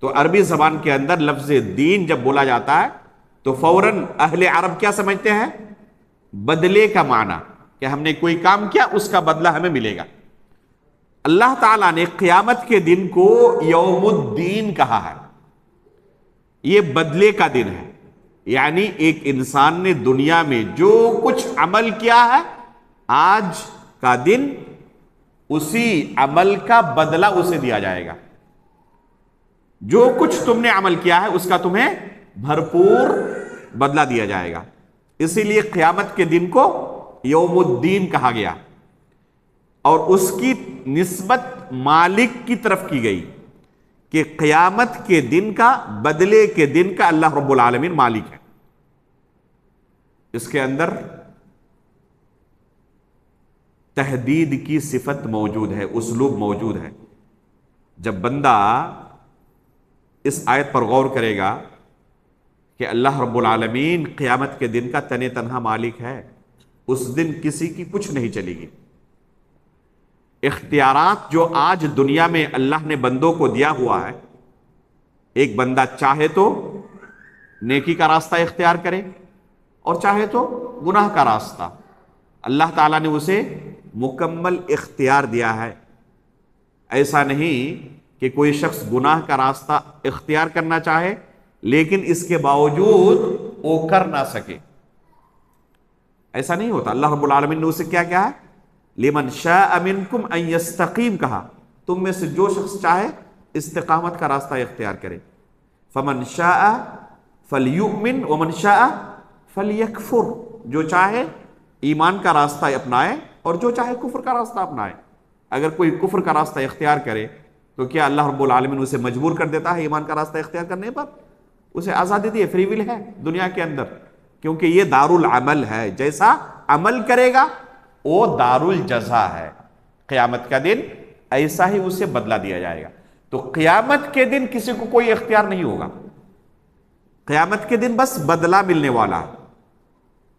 تو عربی زبان کے اندر لفظ دین جب بولا جاتا ہے تو فوراً اہل عرب کیا سمجھتے ہیں؟ بدلے کا معنی، کہ ہم نے کوئی کام کیا اس کا بدلہ ہمیں ملے گا۔ اللہ تعالیٰ نے قیامت کے دن کو یوم الدین کہا ہے، یہ بدلے کا دن ہے۔ یعنی ایک انسان نے دنیا میں جو کچھ عمل کیا ہے، آج کا دن اسی عمل کا بدلہ اسے دیا جائے گا۔ جو کچھ تم نے عمل کیا ہے اس کا تمہیں بھرپور بدلہ دیا جائے گا۔ اسی لیے قیامت کے دن کو یوم الدین کہا گیا، اور اس کی نسبت مالک کی طرف کی گئی کہ قیامت کے دن کا، بدلے کے دن کا اللہ رب العالمین مالک ہے۔ اس کے اندر تحدید کی صفت موجود ہے، اسلوب موجود ہے۔ جب بندہ اس آیت پر غور کرے گا کہ اللہ رب العالمین قیامت کے دن کا تن تنہا مالک ہے، اس دن کسی کی کچھ نہیں چلے گی۔ اختیارات جو آج دنیا میں اللہ نے بندوں کو دیا ہوا ہے، ایک بندہ چاہے تو نیکی کا راستہ اختیار کرے اور چاہے تو گناہ کا راستہ، اللہ تعالیٰ نے اسے مکمل اختیار دیا ہے۔ ایسا نہیں کہ کوئی شخص گناہ کا راستہ اختیار کرنا چاہے لیکن اس کے باوجود وہ کر نہ سکے، ایسا نہیں ہوتا۔ اللہ رب العالمین نے اسے کیا کہا ہے؟ لمن شاء منکم ان یستقیم کہا، تم میں سے جو شخص چاہے استقامت کا راستہ اختیار کرے۔ فمن شاء فلیؤمن ومن شاء فلیکفر، جو چاہے ایمان کا راستہ اپنائے اور جو چاہے کفر کا راستہ اپنائے۔ اگر کوئی کفر کا راستہ اختیار کرے تو کیا اللہ رب العالمین اسے مجبور کر دیتا ہے ایمان کا راستہ اختیار کرنے پر؟ اسے آزادی دی ہے، فری ول ہے دنیا کے اندر، کیونکہ یہ دار العمل ہے، جیسا عمل کرے گا وہ دار الجزا ہے۔ قیامت کا دن ایسا ہی اسے بدلہ دیا جائے گا۔ تو قیامت کے دن کسی کو کوئی اختیار نہیں ہوگا، قیامت کے دن بس بدلہ ملنے والا ہے۔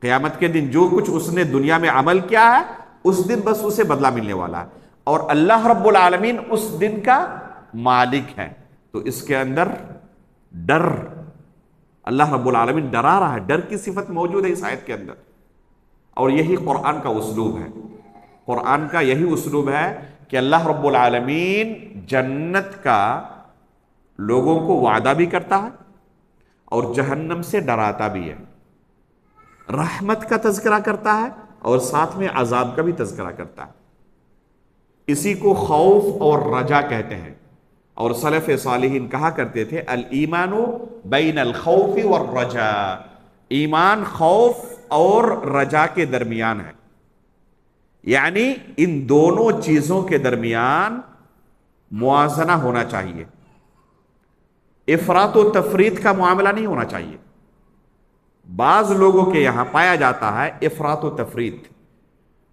قیامت کے دن جو کچھ اس نے دنیا میں عمل کیا ہے اس دن بس اسے بدلہ ملنے والا ہے، اور اللہ رب العالمین اس دن کا مالک ہے۔ تو اس کے اندر ڈر، اللہ رب العالمین ڈرا رہا ہے، ڈر کی صفت موجود ہے اس آیت کے اندر، اور یہی قرآن کا اسلوب ہے۔ قرآن کا یہی اسلوب ہے کہ اللہ رب العالمین جنت کا لوگوں کو وعدہ بھی کرتا ہے اور جہنم سے ڈراتا بھی ہے، رحمت کا تذکرہ کرتا ہے اور ساتھ میں عذاب کا بھی تذکرہ کرتا ہے۔ اسی کو خوف اور رجا کہتے ہیں، اور سلف صالحین کہا کرتے تھے الایمان بین الخوف والرجا، ایمان خوف اور رجا کے درمیان ہے، یعنی ان دونوں چیزوں کے درمیان موازنہ ہونا چاہیے، افراط و تفریط کا معاملہ نہیں ہونا چاہیے۔ بعض لوگوں کے یہاں پایا جاتا ہے افراط و تفریط،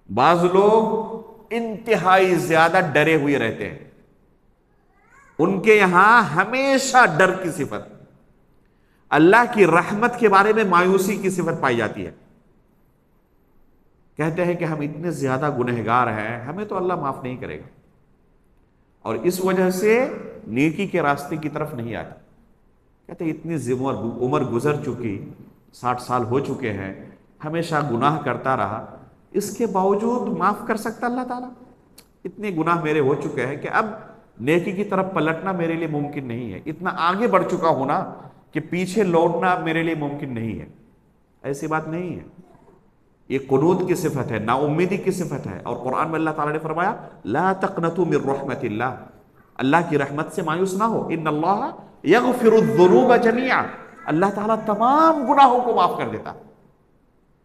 بعض لوگ انتہائی زیادہ ڈرے ہوئے رہتے ہیں، ان کے یہاں ہمیشہ ڈر کی صفت، اللہ کی رحمت کے بارے میں مایوسی کی صفت پائی جاتی ہے. کہتے ہیں کہ ہم اتنے زیادہ گنہگار ہیں، ہمیں تو اللہ معاف نہیں کرے گا، اور اس وجہ سے نیکی کے راستے کی طرف نہیں آتے. کہتے ہیں اتنی عمر گزر چکی، 60 سال ہو چکے ہیں، ہمیشہ گناہ کرتا رہا، اس کے باوجود معاف کر سکتا اللہ تعالیٰ؟ اتنے گناہ میرے ہو چکے ہیں کہ اب نیکی کی طرف پلٹنا میرے لیے ممکن نہیں ہے، اتنا آگے بڑھ چکا ہونا کہ پیچھے لوٹنا میرے لیے ممکن نہیں ہے. ایسی بات نہیں ہے. یہ قنوط کی صفت ہے، نا امیدی کی صفت ہے. اور قرآن میں اللہ تعالیٰ نے فرمایا لا تقنطوا من رحمت اللہ، اللہ کی رحمت سے مایوس نہ ہو. ان اللہ یغفر الذنوب جميعا، اللہ تعالیٰ تمام گناہوں کو معاف کر دیتا.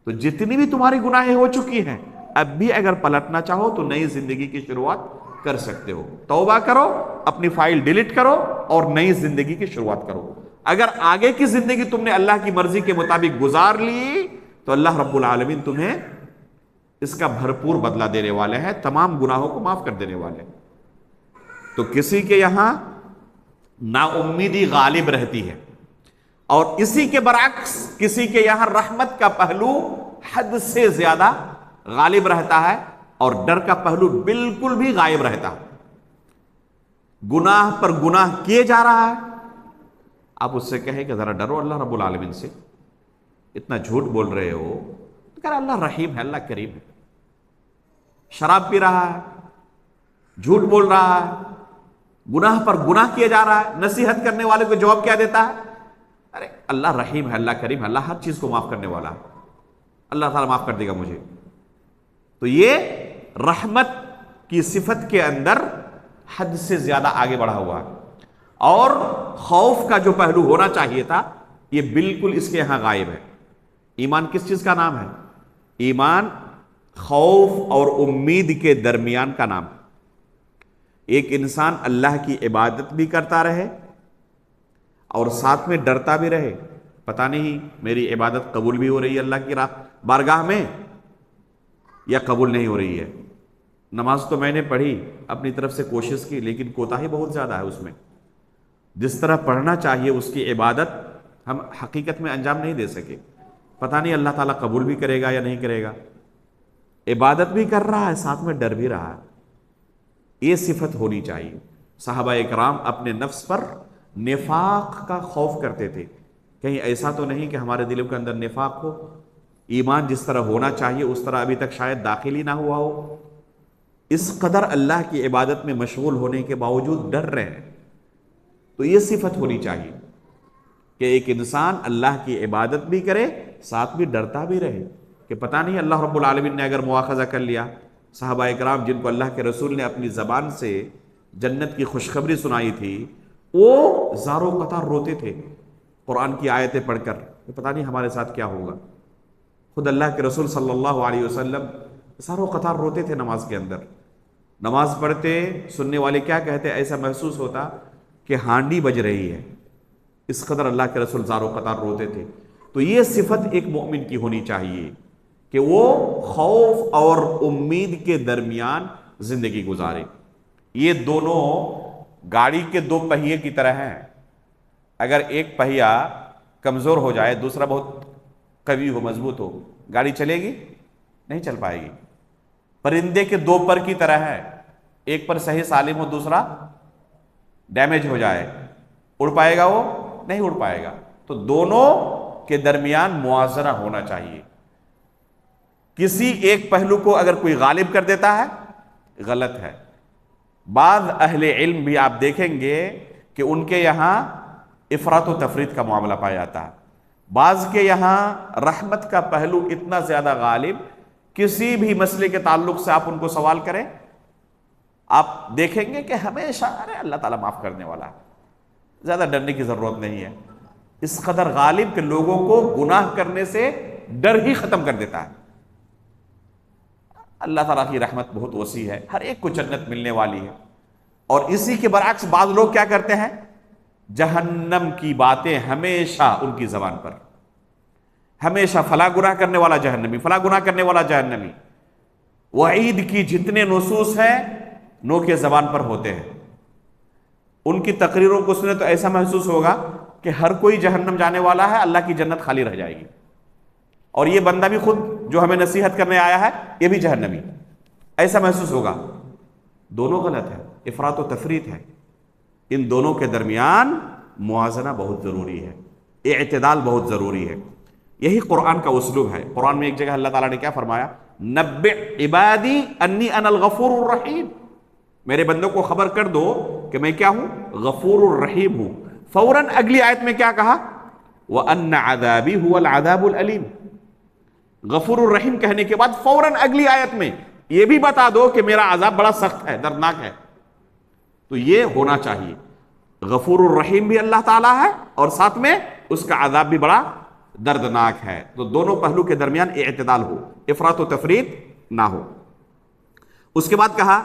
تو جتنی بھی تمہاری گناہیں ہو چکی ہیں، اب بھی اگر پلٹنا چاہو تو نئی زندگی کی شروعات کر سکتے ہو. توبہ کرو، اپنی فائل ڈیلیٹ کرو اور نئی زندگی کی شروعات کرو. اگر آگے کی زندگی تم نے اللہ کی مرضی کے مطابق گزار لی تو اللہ رب العالمین تمہیں اس کا بھرپور بدلہ دینے والے ہیں، تمام گناہوں کو معاف کر دینے والے ہیں. تو کسی کے یہاں نا امیدی غالب رہتی ہے، اور اسی کے برعکس کسی کے یہاں رحمت کا پہلو حد سے زیادہ غالب رہتا ہے، اور ڈر کا پہلو بالکل بھی غائب رہتا ہے. گناہ پر گناہ کیے جا رہا ہے، آپ اس سے کہیں کہ ذرا ڈرو اللہ رب العالمین سے، اتنا جھوٹ بول رہے ہو، تو کہہ رہا اللہ رحیم ہے، اللہ کریم ہے. شراب پی رہا ہے، جھوٹ بول رہا ہے، گناہ پر گناہ کیے جا رہا ہے، نصیحت کرنے والے کو جواب کیا دیتا ہے؟ ارے اللہ رحیم ہے، اللہ کریم ہے، اللہ ہر چیز کو معاف کرنے والا ہے، اللہ تعالیٰ معاف کر دے گا مجھے. تو یہ رحمت کی صفت کے اندر حد سے زیادہ آگے بڑھا ہوا ہے. اور خوف کا جو پہلو ہونا چاہیے تھا، یہ بالکل اس کے یہاں غائب ہے. ایمان کس چیز کا نام ہے؟ ایمان خوف اور امید کے درمیان کا نام. ایک انسان اللہ کی عبادت بھی کرتا رہے اور ساتھ میں ڈرتا بھی رہے، پتہ نہیں میری عبادت قبول بھی ہو رہی ہے اللہ کی بارگاہ میں یا قبول نہیں ہو رہی ہے. نماز تو میں نے پڑھی، اپنی طرف سے کوشش کی، لیکن کوتاہی بہت زیادہ ہے اس میں. جس طرح پڑھنا چاہیے اس کی عبادت ہم حقیقت میں انجام نہیں دے سکے. پتہ نہیں اللہ تعالیٰ قبول بھی کرے گا یا نہیں کرے گا. عبادت بھی کر رہا ہے، ساتھ میں ڈر بھی رہا ہے. یہ صفت ہونی چاہیے. صحابہ اکرام اپنے نفس پر نفاق کا خوف کرتے تھے، کہیں ایسا تو نہیں کہ ہمارے دلوں کے اندر نفاق ہو، ایمان جس طرح ہونا چاہیے اس طرح ابھی تک شاید داخل ہی نہ ہوا ہو. اس قدر اللہ کی عبادت میں مشغول ہونے کے باوجود ڈر رہے ہیں. تو یہ صفت ہونی چاہیے کہ ایک انسان اللہ کی عبادت بھی کرے، ساتھ بھی ڈرتا بھی رہے کہ پتہ نہیں اللہ رب العالمین نے اگر مواخذہ کر لیا. صحابہ اکرام جن کو اللہ کے رسول نے اپنی زبان سے جنت کی خوشخبری سنائی تھی، وہ زاروں قطار روتے تھے قرآن کی آیتیں پڑھ کر کہ پتہ نہیں ہمارے ساتھ کیا ہوگا. خود اللہ کے رسول صلی اللہ علیہ وسلم زاروں قطار روتے تھے نماز کے اندر. نماز پڑھتے سننے والے کیا کہتے، ایسا محسوس ہوتا کہ ہانڈی بج رہی ہے، اس قدر اللہ کے رسول زاروں قطار روتے تھے. تو یہ صفت ایک مومن کی ہونی چاہیے کہ وہ خوف اور امید کے درمیان زندگی گزارے. یہ دونوں گاڑی کے دو پہیے کی طرح ہیں. اگر ایک پہیا کمزور ہو جائے، دوسرا بہت قوی ہو، مضبوط ہو، گاڑی چلے گی؟ نہیں چل پائے گی. پرندے کے دو پر کی طرح ہے، ایک پر صحیح سالم ہو، دوسرا ڈیمیج ہو جائے، اڑ پائے گا؟ وہ نہیں اڑ پائے گا. تو دونوں کے درمیان موازنہ ہونا چاہیے. کسی ایک پہلو کو اگر کوئی غالب کر دیتا ہے غلط ہے. بعض اہل علم بھی آپ دیکھیں گے کہ ان کے یہاں افراط و تفریط کا معاملہ پایا جاتا ہے. بعض کے یہاں رحمت کا پہلو اتنا زیادہ غالب، کسی بھی مسئلے کے تعلق سے آپ ان کو سوال کریں، آپ دیکھیں گے کہ ہمیشہ ارے اللہ تعالیٰ معاف کرنے والا ہے، زیادہ ڈرنے کی ضرورت نہیں ہے. اس قدر غالب کہ لوگوں کو گناہ کرنے سے ڈر ہی ختم کر دیتا ہے. اللہ تعالیٰ کی رحمت بہت وسیع ہے، ہر ایک کو جنت ملنے والی ہے. اور اسی کے برعکس بعض لوگ کیا کرتے ہیں، جہنم کی باتیں ہمیشہ ان کی زبان پر، ہمیشہ فلاں گناہ کرنے والا جہنمی، فلاں گناہ کرنے والا جہنمی. وعید کی جتنے نصوص ہیں نو کے زبان پر ہوتے ہیں. ان کی تقریروں کو سنے تو ایسا محسوس ہوگا کہ ہر کوئی جہنم جانے والا ہے، اللہ کی جنت خالی رہ جائے گی، اور یہ بندہ بھی خود جو ہمیں نصیحت کرنے آیا ہے یہ بھی جہنمی، ایسا محسوس ہوگا۔ دونوں غلط ہے، افراط و تفریط ہے۔ ان دونوں کے درمیان موازنہ بہت ضروری ہے، اعتدال بہت ضروری ہے۔ یہی قرآن کا اسلوب ہے۔ قرآن میں ایک جگہ اللہ تعالیٰ نے کیا فرمایا؟ نبئ عبادی انی انا الغفور الرحیم، میرے بندوں کو خبر کر دو کہ میں کیا ہوں؟ غفور الرحیم ہوں۔ فوراً اگلی آیت میں کیا کہا؟ وَأَنَّ عَذَابِي هُوَ الْعَذَابُ الْأَلِيمُ۔ غفور الرحیم کہنے کے بعد فوراً اگلی آیت میں یہ بھی بتا دو کہ میرا عذاب بڑا سخت ہے، دردناک ہے۔ تو یہ ہونا چاہیے، غفور الرحیم بھی اللہ تعالیٰ ہے اور ساتھ میں اس کا عذاب بھی بڑا دردناک ہے۔ تو دونوں پہلو کے درمیان اعتدال ہو، افراط و تفریط نہ ہو۔ اس کے بعد کہا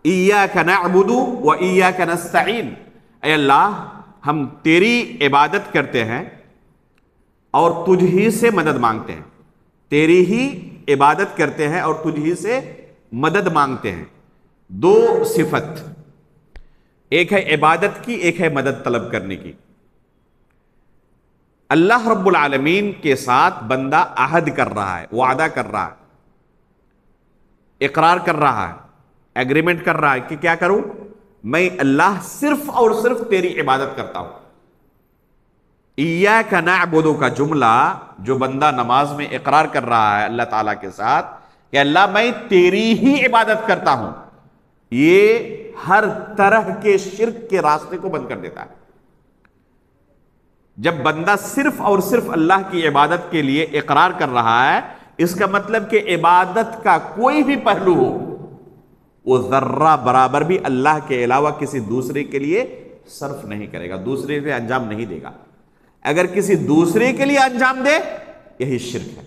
ایاک نعبد و ایاک نستعین، اے اللہ ہم تیری عبادت کرتے ہیں اور تجھ ہی سے مدد مانگتے ہیں، تیری ہی عبادت کرتے ہیں اور تجھ ہی سے مدد مانگتے ہیں۔ دو صفت، ایک ہے عبادت کی، ایک ہے مدد طلب کرنے کی۔ اللہ رب العالمین کے ساتھ بندہ عہد کر رہا ہے، وعدہ کر رہا ہے، اقرار کر رہا ہے، ایگریمنٹ کر رہا ہے کہ کیا کروں؟ میں اللہ صرف اور صرف تیری عبادت کرتا ہوں۔ ایاک نعبد کا جملہ جو بندہ نماز میں اقرار کر رہا ہے اللہ تعالیٰ کے ساتھ کہ اللہ میں تیری ہی عبادت کرتا ہوں، یہ ہر طرح کے شرک کے راستے کو بند کر دیتا ہے۔ جب بندہ صرف اور صرف اللہ کی عبادت کے لیے اقرار کر رہا ہے، اس کا مطلب کہ عبادت کا کوئی بھی پہلو ہو وہ ذرہ برابر بھی اللہ کے علاوہ کسی دوسرے کے لیے صرف نہیں کرے گا، دوسرے کے انجام نہیں دے گا۔ اگر کسی دوسرے کے لیے انجام دے یہی شرک ہے۔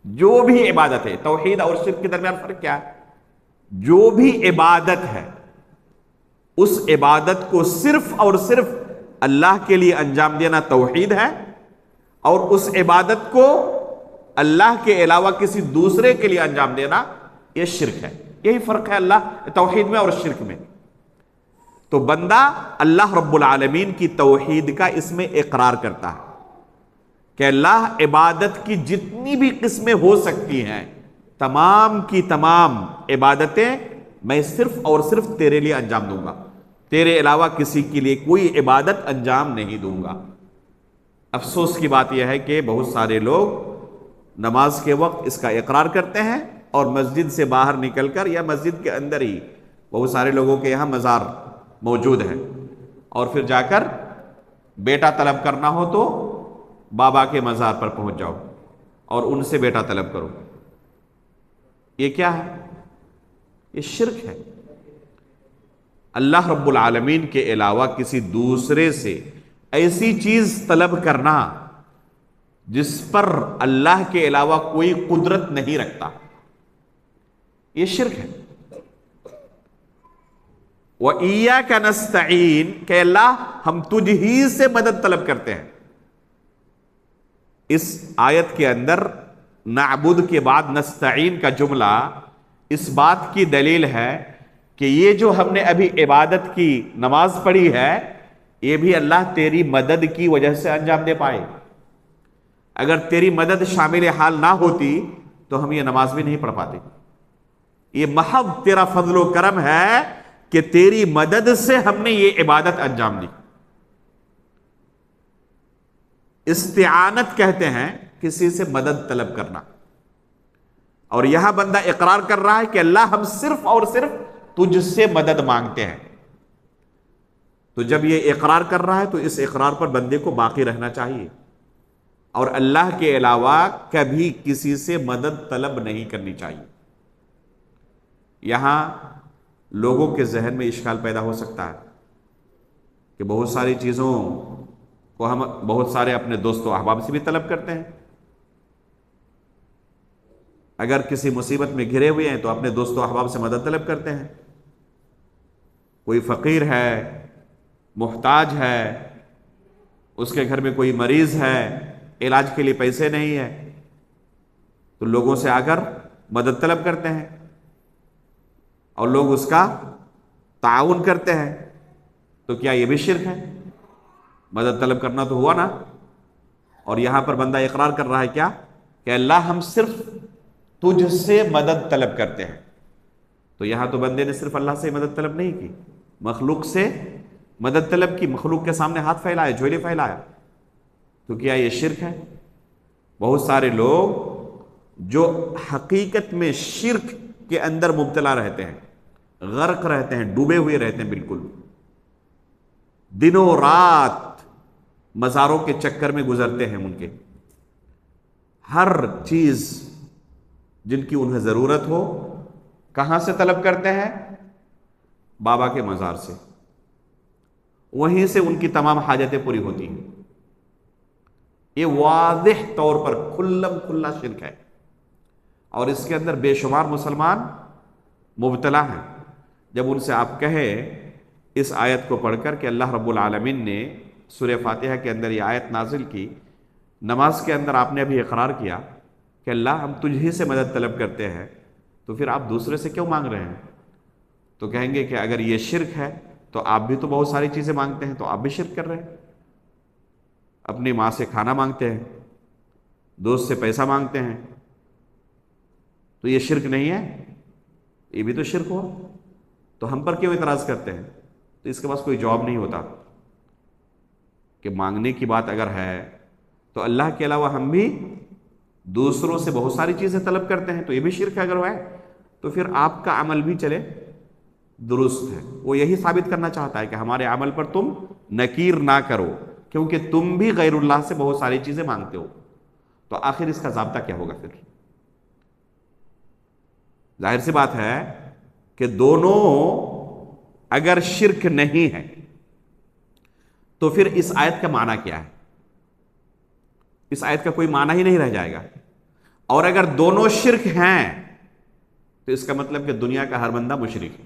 جو بھی عبادت ہے، توحید اور شرک کے درمیان فرق کیا ہے؟ جو بھی عبادت ہے اس عبادت کو صرف اور صرف اللہ کے لیے انجام دینا توحید ہے، اور اس عبادت کو اللہ کے علاوہ کسی دوسرے کے لیے انجام دینا یہ شرک ہے۔ یہی فرق ہے اللہ توحید میں اور شرک میں۔ تو بندہ اللہ رب العالمین کی توحید کا اس میں اقرار کرتا ہے کہ اللہ عبادت کی جتنی بھی قسمیں ہو سکتی ہیں تمام کی تمام عبادتیں میں صرف اور صرف تیرے لیے انجام دوں گا، تیرے علاوہ کسی کے لیے کوئی عبادت انجام نہیں دوں گا۔ افسوس کی بات یہ ہے کہ بہت سارے لوگ نماز کے وقت اس کا اقرار کرتے ہیں اور مسجد سے باہر نکل کر یا مسجد کے اندر ہی بہت سارے لوگوں کے یہاں مزار موجود ہے، اور پھر جا کر بیٹا طلب کرنا ہو تو بابا کے مزار پر پہنچ جاؤ اور ان سے بیٹا طلب کرو۔ یہ کیا ہے؟ یہ شرک ہے۔ اللہ رب العالمین کے علاوہ کسی دوسرے سے ایسی چیز طلب کرنا جس پر اللہ کے علاوہ کوئی قدرت نہیں رکھتا، یہ شرک ہے۔ وَإِيَّاكَ نَسْتَعِينُ کہ اللہ ہم تجھ ہی سے مدد طلب کرتے ہیں۔ اس آیت کے اندر نعبد کے بعد نستعین کا جملہ اس بات کی دلیل ہے کہ یہ جو ہم نے ابھی عبادت کی نماز پڑھی ہے یہ بھی اللہ تیری مدد کی وجہ سے انجام دے پائے۔ اگر تیری مدد شامل حال نہ ہوتی تو ہم یہ نماز بھی نہیں پڑھ پاتے۔ یہ محض تیرا فضل و کرم ہے کہ تیری مدد سے ہم نے یہ عبادت انجام دی۔ استعانت کہتے ہیں کسی سے مدد طلب کرنا، اور یہاں بندہ اقرار کر رہا ہے کہ اللہ ہم صرف اور صرف تجھ سے مدد مانگتے ہیں۔ تو جب یہ اقرار کر رہا ہے تو اس اقرار پر بندے کو باقی رہنا چاہیے، اور اللہ کے علاوہ کبھی کسی سے مدد طلب نہیں کرنی چاہیے۔ یہاں لوگوں کے ذہن میں اشکال پیدا ہو سکتا ہے کہ بہت ساری چیزوں کو ہم بہت سارے اپنے دوست و احباب سے بھی طلب کرتے ہیں۔ اگر کسی مصیبت میں گھرے ہوئے ہیں تو اپنے دوست و احباب سے مدد طلب کرتے ہیں۔ کوئی فقیر ہے، محتاج ہے، اس کے گھر میں کوئی مریض ہے، علاج کے لیے پیسے نہیں ہے، تو لوگوں سے آ کر مدد طلب کرتے ہیں اور لوگ اس کا تعاون کرتے ہیں۔ تو کیا یہ بھی شرک ہے؟ مدد طلب کرنا تو ہوا نا. اور یہاں پر بندہ اقرار کر رہا ہے کیا؟ کہ اللہ ہم صرف تجھ سے مدد طلب کرتے ہیں. تو یہاں تو بندے نے صرف اللہ سے مدد طلب نہیں کی، مخلوق سے مدد طلب کی، مخلوق کے سامنے ہاتھ پھیلایا، جھولے پھیلایا. تو کیا یہ شرک ہے؟ بہت سارے لوگ جو حقیقت میں شرک کے اندر مبتلا رہتے ہیں، غرق رہتے ہیں، ڈوبے ہوئے رہتے ہیں، بالکل دنوں رات مزاروں کے چکر میں گزرتے ہیں. ان کے ہر چیز جن کی انہیں ضرورت ہو کہاں سے طلب کرتے ہیں؟ بابا کے مزار سے. وہیں سے ان کی تمام حاجتیں پوری ہوتی ہیں. یہ واضح طور پر کھلم کھلا شرک ہے، اور اس کے اندر بے شمار مسلمان مبتلا ہیں. جب ان سے آپ کہیں اس آیت کو پڑھ کر کہ اللہ رب العالمین نے سورہ فاتحہ کے اندر یہ آیت نازل کی، نماز کے اندر آپ نے ابھی اقرار کیا کہ اللہ ہم تجھ ہی سے مدد طلب کرتے ہیں، تو پھر آپ دوسرے سے کیوں مانگ رہے ہیں؟ تو کہیں گے کہ اگر یہ شرک ہے تو آپ بھی تو بہت ساری چیزیں مانگتے ہیں، تو آپ بھی شرک کر رہے ہیں. اپنی ماں سے کھانا مانگتے ہیں، دوست سے پیسہ مانگتے ہیں، تو یہ شرک نہیں ہے؟ یہ بھی تو شرک ہوا. تو ہم پر کیوں اعتراض کرتے ہیں؟ تو اس کے پاس کوئی جواب نہیں ہوتا کہ مانگنے کی بات اگر ہے تو اللہ کے علاوہ ہم بھی دوسروں سے بہت ساری چیزیں طلب کرتے ہیں، تو یہ بھی شرک اگر ہے تو پھر آپ کا عمل بھی چلے درست ہے. وہ یہی ثابت کرنا چاہتا ہے کہ ہمارے عمل پر تم نکیر نہ کرو، کیونکہ تم بھی غیر اللہ سے بہت ساری چیزیں مانگتے ہو. تو آخر اس کا ضابطہ کیا ہوگا پھر؟ ظاہر سی بات ہے کہ دونوں اگر شرک نہیں ہے تو پھر اس آیت کا معنی کیا ہے؟ اس آیت کا کوئی معنی ہی نہیں رہ جائے گا. اور اگر دونوں شرک ہیں تو اس کا مطلب کہ دنیا کا ہر بندہ مشرک ہے.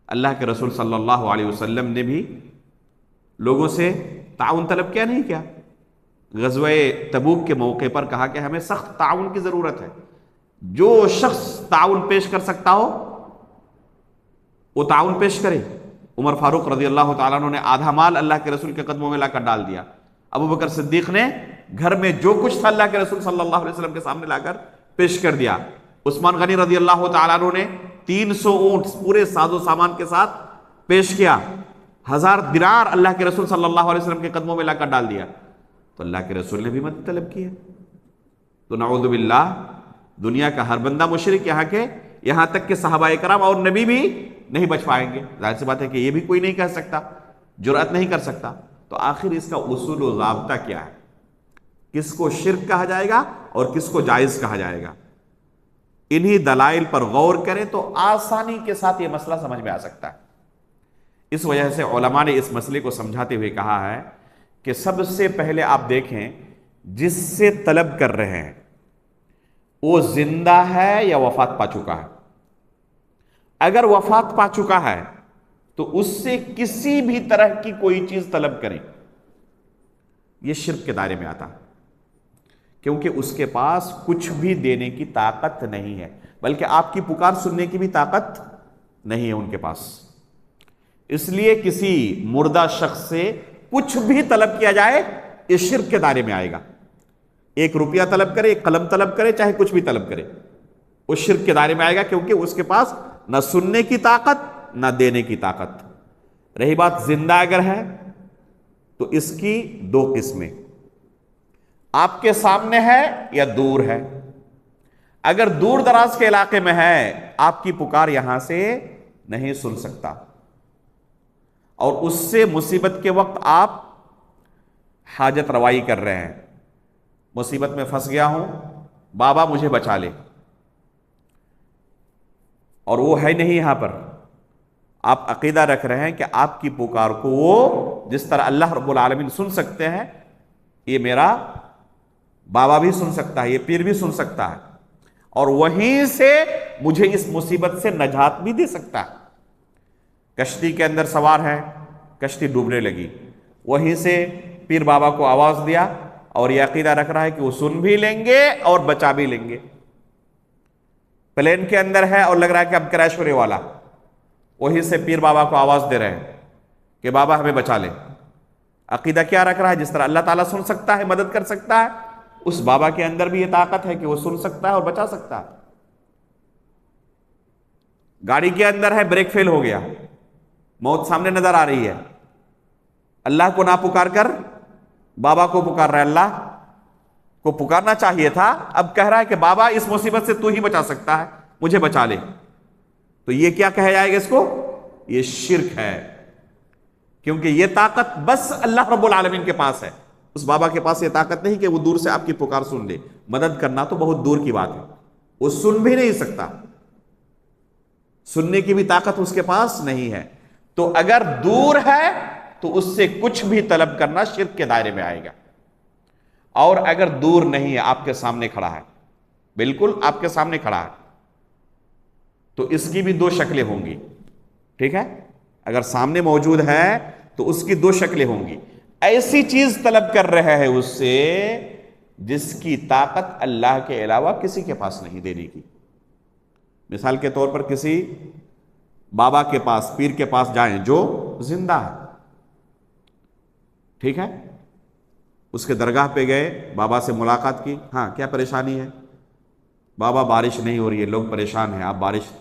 اللہ کے رسول صلی اللہ علیہ وسلم نے بھی لوگوں سے تعاون طلب کیا نہیں کیا؟ غزوہ تبوک کے موقع پر کہا کہ ہمیں سخت تعاون کی ضرورت ہے، جو شخص تعاون پیش کر سکتا ہو وہ تعاون پیش کرے. عمر فاروق رضی اللہ تعالیٰ عنہ نے آدھا مال اللہ کے رسول کے قدموں میں لا کر ڈال دیا. ابو بکر صدیق نے گھر میں جو کچھ تھا اللہ کے رسول صلی اللہ علیہ وسلم کے سامنے لا کر پیش کر دیا. عثمان غنی رضی اللہ تعالیٰ عنہ نے 300 اونٹ پورے ساز و سامان کے ساتھ پیش کیا. 1000 دینار اللہ کے رسول صلی اللہ علیہ وسلم کے قدموں میں لا کر ڈال دیا. تو اللہ کے رسول نے بھی مدد طلب کی ہے. تو نعوذ باللہ دنیا کا ہر بندہ مشرک، یہاں تک کہ صحابہ کرام اور نبی بھی نہیں بچ پائیں گے. ظاہر سی بات ہے کہ یہ بھی کوئی نہیں کہہ سکتا، جرأت نہیں کر سکتا. تو آخر اس کا اصول و ضابطہ کیا ہے؟ کس کو شرک کہا جائے گا اور کس کو جائز کہا جائے گا؟ انہی دلائل پر غور کریں تو آسانی کے ساتھ یہ مسئلہ سمجھ میں آ سکتا ہے. اس وجہ سے علماء نے اس مسئلے کو سمجھاتے ہوئے کہا ہے کہ سب سے پہلے آپ دیکھیں جس سے طلب کر رہے ہیں وہ زندہ ہے یا وفات پا چکا ہے. اگر وفات پا چکا ہے تو اس سے کسی بھی طرح کی کوئی چیز طلب کریں، یہ شرک کے دائرے میں آتا ہے، کیونکہ اس کے پاس کچھ بھی دینے کی طاقت نہیں ہے، بلکہ آپ کی پکار سننے کی بھی طاقت نہیں ہے ان کے پاس. اس لیے کسی مردہ شخص سے کچھ بھی طلب کیا جائے یہ شرک کے دائرے میں آئے گا. 1 روپیہ طلب کرے، 1 قلم طلب کرے، چاہے کچھ بھی طلب کرے، وہ شرک کے دائرے میں آئے گا، کیونکہ اس کے پاس نہ سننے کی طاقت نہ دینے کی طاقت. رہی بات زندہ اگر ہے تو اس کی 2 قسمیں، آپ کے سامنے ہے یا دور ہے. اگر دور دراز کے علاقے میں ہے، آپ کی پکار یہاں سے نہیں سن سکتا، اور اس سے مصیبت کے وقت آپ حاجت روائی کر رہے ہیں، مصیبت میں پھنس گیا ہوں بابا مجھے بچا لے، اور وہ ہے نہیں یہاں پر. آپ عقیدہ رکھ رہے ہیں کہ آپ کی پکار کو وہ جس طرح اللہ رب العالمین سن سکتے ہیں، یہ میرا بابا بھی سن سکتا ہے، یہ پیر بھی سن سکتا ہے، اور وہیں سے مجھے اس مصیبت سے نجات بھی دے سکتا ہے. کشتی کے اندر سوار ہے، کشتی ڈوبنے لگی، وہیں سے پیر بابا کو آواز دیا، اور یہ عقیدہ رکھ رہا ہے کہ وہ سن بھی لیں گے اور بچا بھی لیں گے. پلین کے اندر ہے اور لگ رہا ہے کہ اب کریش ہونے والا، وہیں سے پیر بابا کو آواز دے رہے ہیں کہ بابا ہمیں بچا لے. عقیدہ کیا رکھ رہا ہے؟ جس طرح اللہ تعالیٰ سن سکتا ہے، مدد کر سکتا ہے، اس بابا کے اندر بھی یہ طاقت ہے کہ وہ سن سکتا ہے اور بچا سکتا ہے. گاڑی کے اندر ہے، بریک فیل ہو گیا، موت سامنے نظر آ رہی ہے، اللہ کو نہ پکار کر بابا کو پکار رہا ہے. اللہ کو پکارنا چاہیے تھا، اب کہہ رہا ہے کہ بابا اس مصیبت سے تو ہی بچا سکتا ہے، مجھے بچا لے. تو یہ کیا کہا جائے گا اس کو؟ یہ شرک ہے، کیونکہ یہ طاقت بس اللہ رب العالمین کے پاس ہے. اس بابا کے پاس یہ طاقت نہیں کہ وہ دور سے آپ کی پکار سن لے. مدد کرنا تو بہت دور کی بات ہے، وہ سن بھی نہیں سکتا، سننے کی بھی طاقت اس کے پاس نہیں ہے. تو اگر دور ہے تو اس سے کچھ بھی طلب کرنا شرک کے دائرے میں آئے گا. اور اگر دور نہیں ہے، آپ کے سامنے کھڑا ہے، بالکل آپ کے سامنے کھڑا ہے، تو اس کی بھی دو شکلیں ہوں گی. ٹھیک ہے؟ اگر سامنے موجود ہے تو اس کی دو شکلیں ہوں گی. ایسی چیز طلب کر رہے ہے اس سے جس کی طاقت اللہ کے علاوہ کسی کے پاس نہیں دینے کی. مثال کے طور پر کسی بابا کے پاس، پیر کے پاس جائیں جو زندہ ہے. ٹھیک ہے؟ اس کے درگاہ پہ گئے، بابا سے ملاقات کی. ہاں کیا پریشانی ہے؟ بابا بارش نہیں ہو رہی ہے، لوگ پریشان ہیں، آپ بارش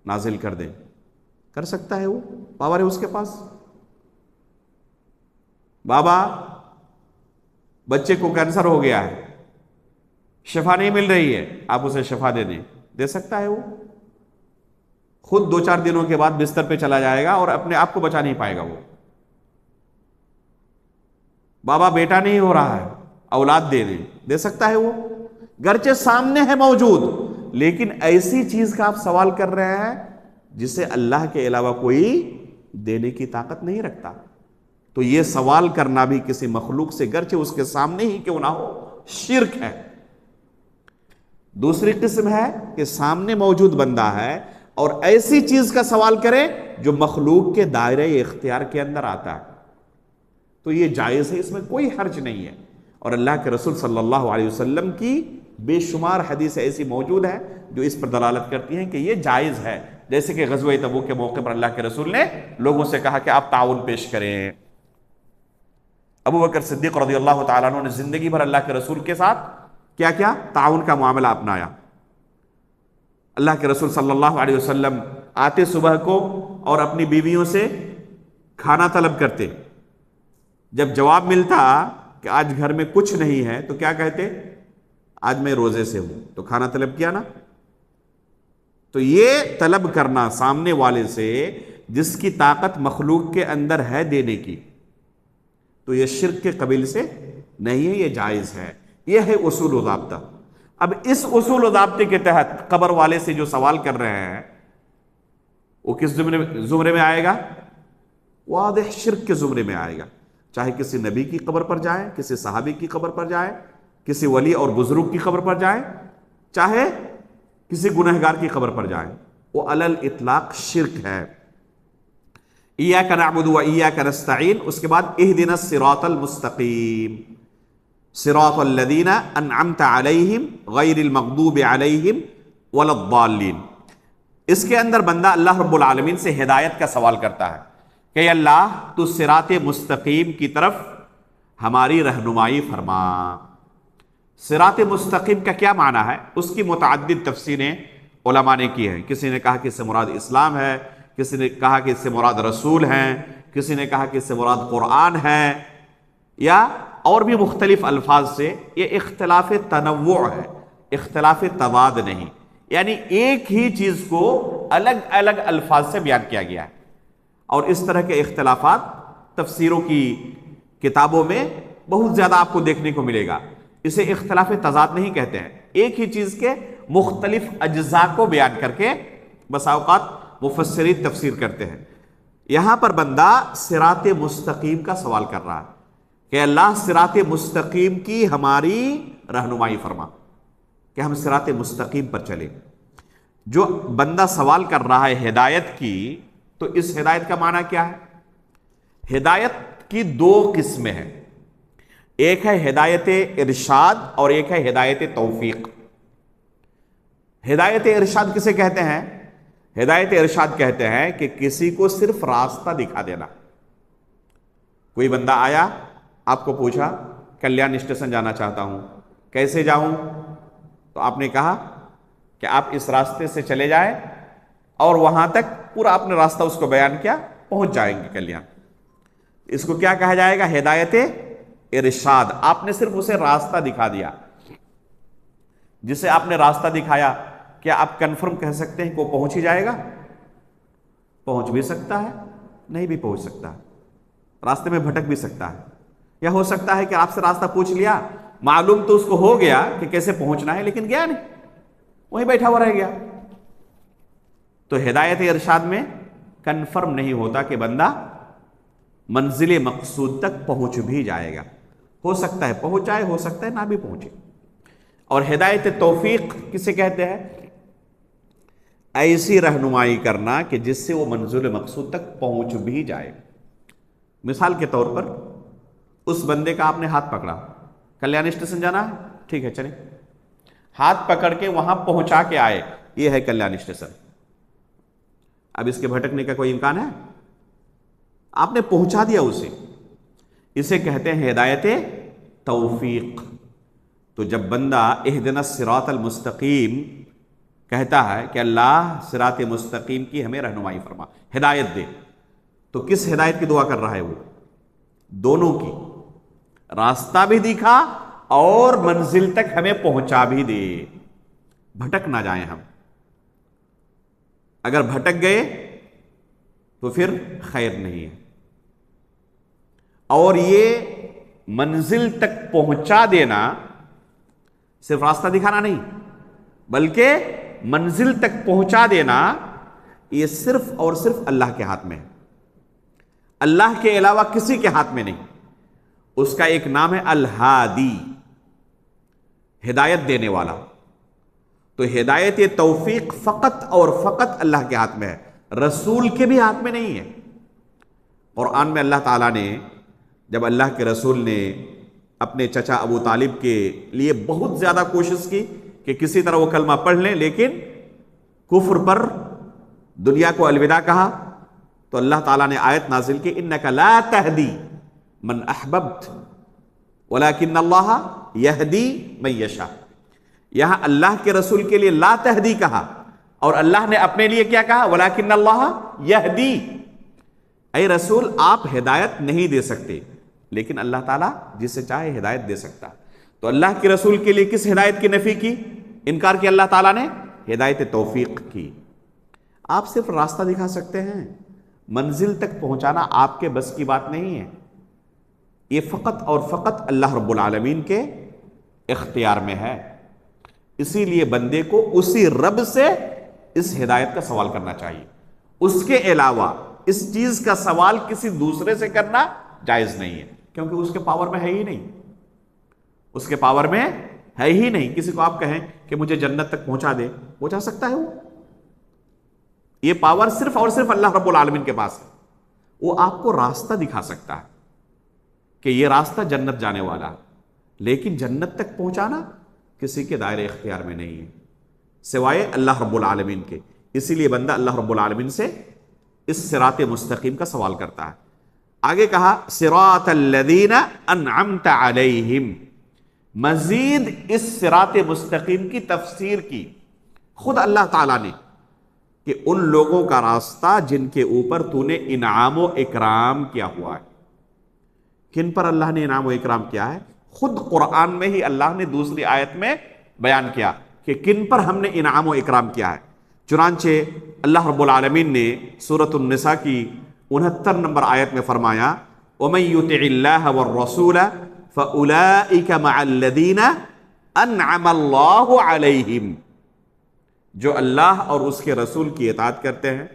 نازل کر دیں. کر سکتا ہے، وہ پاور ہے اس کے پاس. بابا بچے کو کینسر ہو گیا ہے، شفا نہیں مل رہی ہے، آپ اسے شفا دے دیں، دے سکتا ہے. وہ خود 2-4 دنوں کے بعد بستر پہ چلا جائے گا اور اپنے آپ کو بچا نہیں پائے گا. وہ بابا بیٹا نہیں ہو رہا ہے، اولاد دے دیں، دے سکتا ہے. وہ گرچہ سامنے ہے موجود، لیکن ایسی چیز کا آپ سوال کر رہے ہیں جسے اللہ کے علاوہ کوئی دینے کی طاقت نہیں رکھتا. تو یہ سوال کرنا بھی کسی مخلوق سے، گرچہ اس کے سامنے ہی کیوں نہ ہو، شرک ہے. دوسری قسم ہے کہ سامنے موجود بندہ ہے اور ایسی چیز کا سوال کرے جو مخلوق کے دائرے اختیار کے اندر آتا ہے، تو یہ جائز ہے، اس میں کوئی حرج نہیں ہے. اور اللہ کے رسول صلی اللہ علیہ وسلم کی بے شمار حدیث ایسی موجود ہیں جو اس پر دلالت کرتی ہیں کہ یہ جائز ہے. جیسے کہ غزوہ تبوک کے موقع پر اللہ کے رسول نے لوگوں سے کہا کہ آپ تعاون پیش کریں. ابو بکر صدیق رضی اللہ تعالیٰ عنہ نے زندگی بھر اللہ کے رسول کے ساتھ کیا کیا؟ تعاون کا معاملہ اپنایا. اللہ کے رسول صلی اللہ علیہ وسلم آتے صبح کو اور اپنی بیویوں سے کھانا طلب کرتے. جب جواب ملتا کہ آج گھر میں کچھ نہیں ہے تو کیا کہتے؟ آج میں روزے سے ہوں. تو کھانا طلب کیا نا. تو یہ طلب کرنا سامنے والے سے جس کی طاقت مخلوق کے اندر ہے دینے کی، تو یہ شرک کے قبیل سے نہیں ہے، یہ جائز ہے. یہ ہے اصول و ضابطہ. اب اس اصول و ضابطے کے تحت قبر والے سے جو سوال کر رہے ہیں وہ کس زمرے میں آئے گا؟ واضح شرک کے زمرے میں آئے گا. چاہے کسی نبی کی قبر پر جائیں، کسی صحابی کی قبر پر جائیں، کسی ولی اور بزرگ کی قبر پر جائیں، چاہے کسی گنہگار کی قبر پر جائیں، وہ علی الاطلاق شرک ہے. ایاک نعبد و ایاک نستعین، اس کے بعد اہدنا الصراط المستقیم صراط الذین انعمت علیہم غیر المغضوب علیہم ولا الضالین. اس کے اندر بندہ اللہ رب العالمین سے ہدایت کا سوال کرتا ہے کہ اللہ تو صراط مستقیم کی طرف ہماری رہنمائی فرما. صراط مستقیم کا کیا معنی ہے؟ اس کی متعدد تفسیریں علماء نے کی ہیں. کسی نے کہا کہ اس سے مراد اسلام ہے، کسی نے کہا کہ اس سے مراد رسول ہیں، کسی نے کہا کہ اس سے مراد قرآن ہے، یا اور بھی مختلف الفاظ سے. یہ اختلاف تنوع ہے، اختلاف تضاد نہیں. یعنی ایک ہی چیز کو الگ الگ الفاظ سے بیان کیا گیا ہے. اور اس طرح کے اختلافات تفسیروں کی کتابوں میں بہت زیادہ آپ کو دیکھنے کو ملے گا. اسے اختلاف تضاد نہیں کہتے ہیں، ایک ہی چیز کے مختلف اجزاء کو بیان کر کے بسا اوقات مفسرین تفسیر کرتے ہیں. یہاں پر بندہ صراط مستقیم کا سوال کر رہا ہے کہ اللہ صراط مستقیم کی ہماری رہنمائی فرما، کہ ہم صراط مستقیم پر چلیں. جو بندہ سوال کر رہا ہے ہدایت کی، تو اس ہدایت کا معنی کیا ہے؟ ہدایت کی دو قسمیں ہیں، ایک ہے ہدایت ارشاد اور ایک ہے ہدایت توفیق. ہدایت ارشاد کسے کہتے ہیں؟ ہدایت ارشاد کہتے ہیں کہ کسی کو صرف راستہ دکھا دینا، کوئی بندہ آیا، آپ کو پوچھا کلیان اسٹیشن جانا چاہتا ہوں، کیسے جاؤں؟ تو آپ نے کہا کہ آپ اس راستے سے چلے جائیں اور وہاں تک پورا آپ نے راستہ اس کو بیان کیا، پہنچ جائیں گے کلیان۔ اس کو کیا کہا جائے گا؟ ہدایت ارشاد۔ آپ نے صرف اسے راستہ دکھا دیا۔ جسے آپ نے راستہ دکھایا، کیا آپ کنفرم کہہ سکتے ہیں کہ وہ پہنچ ہی جائے گا؟ پہنچ بھی سکتا ہے، نہیں بھی پہنچ سکتا ہے، راستے میں بھٹک بھی سکتا ہے، یا ہو سکتا ہے کہ آپ سے راستہ پوچھ لیا، معلوم تو اس کو ہو گیا کہ کیسے پہنچنا ہے، لیکن گیا نہیں، وہیں بیٹھا ہوا رہ گیا۔ تو ہدایت ارشاد میں کنفرم نہیں ہوتا کہ بندہ منزل مقصود تک پہنچ بھی جائے گا، ہو سکتا ہے پہنچ جائے، ہو سکتا ہے نہ بھی پہنچے۔ اور ہدایت توفیق کسے کہتے ہیں؟ ایسی رہنمائی کرنا کہ جس سے وہ منزل مقصود تک پہنچ بھی جائے۔ مثال کے طور پر اس بندے کا آپ نے ہاتھ پکڑا، کلیان اسٹیشن جانا ہے، ٹھیک ہے چلیں، ہاتھ پکڑ کے وہاں پہنچا کے آئے، یہ ہے کلیان اسٹیشن۔ اب اس کے بھٹکنے کا کوئی امکان ہے؟ آپ نے پہنچا دیا اسے، اسے کہتے ہیں ہدایت توفیق۔ تو جب بندہ اہدنا الصراط المستقیم کہتا ہے کہ اللہ صراط مستقیم کی ہمیں رہنمائی فرما، ہدایت دے، تو کس ہدایت کی دعا کر رہا ہے وہ؟ دونوں کی، راستہ بھی دکھا اور منزل تک ہمیں پہنچا بھی دے، بھٹک نہ جائیں ہم۔ اگر بھٹک گئے تو پھر خیر نہیں ہے۔ اور یہ منزل تک پہنچا دینا صرف راستہ دکھانا نہیں، بلکہ منزل تک پہنچا دینا یہ صرف اور صرف اللہ کے ہاتھ میں ہے، اللہ کے علاوہ کسی کے ہاتھ میں نہیں۔ اس کا ایک نام ہے الہادی، ہدایت دینے والا۔ تو ہدایت توفیق فقط اور فقط اللہ کے ہاتھ میں ہے، رسول کے بھی ہاتھ میں نہیں ہے۔ قرآن میں اللہ تعالیٰ نے جب اللہ کے رسول نے اپنے چچا ابو طالب کے لیے بہت زیادہ کوشش کی کہ کسی طرح وہ کلمہ پڑھ لیں، لیکن کفر پر دنیا کو الوداع کہا، تو اللہ تعالیٰ نے آیت نازل کی انک لا تہدی من احببت ولکن اللہ یہدی من یشاء۔ یہاں اللہ کے رسول کے لیے لا تہدی کہا، اور اللہ نے اپنے لیے کیا کہا؟ ولکن اللہ یہدی۔ اے رسول آپ ہدایت نہیں دے سکتے، لیکن اللہ تعالیٰ جسے چاہے ہدایت دے سکتا۔ تو اللہ کے رسول کے لیے کس ہدایت کی نفی کی، انکار کیا اللہ تعالیٰ نے؟ ہدایت توفیق کی۔ آپ صرف راستہ دکھا سکتے ہیں، منزل تک پہنچانا آپ کے بس کی بات نہیں ہے، یہ فقط اور فقط اللہ رب العالمین کے اختیار میں ہے۔ اسی لیے بندے کو اسی رب سے اس ہدایت کا سوال کرنا چاہیے، اس کے علاوہ اس چیز کا سوال کسی دوسرے سے کرنا جائز نہیں ہے، کیونکہ اس کے پاور میں ہے ہی نہیں، اس کے پاور میں ہے ہی نہیں۔ کسی کو آپ کہیں کہ مجھے جنت تک پہنچا دے، پہنچا سکتا ہے وہ؟ یہ پاور صرف اور صرف اللہ رب العالمین کے پاس ہے۔ وہ آپ کو راستہ دکھا سکتا ہے کہ یہ راستہ جنت جانے والا ہے، لیکن جنت تک پہنچانا کسی کے دائرے اختیار میں نہیں ہے سوائے اللہ رب العالمین کے۔ اسی لیے بندہ اللہ رب العالمین سے اس صراط مستقیم کا سوال کرتا ہے۔ آگے کہا صراط الذین انعمت علیہم، مزید اس صراط مستقیم کی تفسیر کی خود اللہ تعالیٰ نے کہ ان لوگوں کا راستہ جن کے اوپر تو نے انعام و اکرام کیا ہوا ہے۔ کن پر اللہ نے انعام و اکرام کیا ہے؟ خود قرآن میں ہی اللہ نے دوسری آیت میں بیان کیا کہ کن پر ہم نے انعام و اکرام کیا ہے۔ چنانچہ اللہ رب العالمین نے سورۃ النساء کی 69 نمبر آیت میں فرمایا وَمَن يُطِعِ اللَّهَ وَالرَّسُولَ فَأُولَئِكَ مَعَ الَّذِينَ أَنْعَمَ اللَّهُ عَلَيْهِمْ، جو اللہ اور اس کے رسول کی اطاعت کرتے ہیں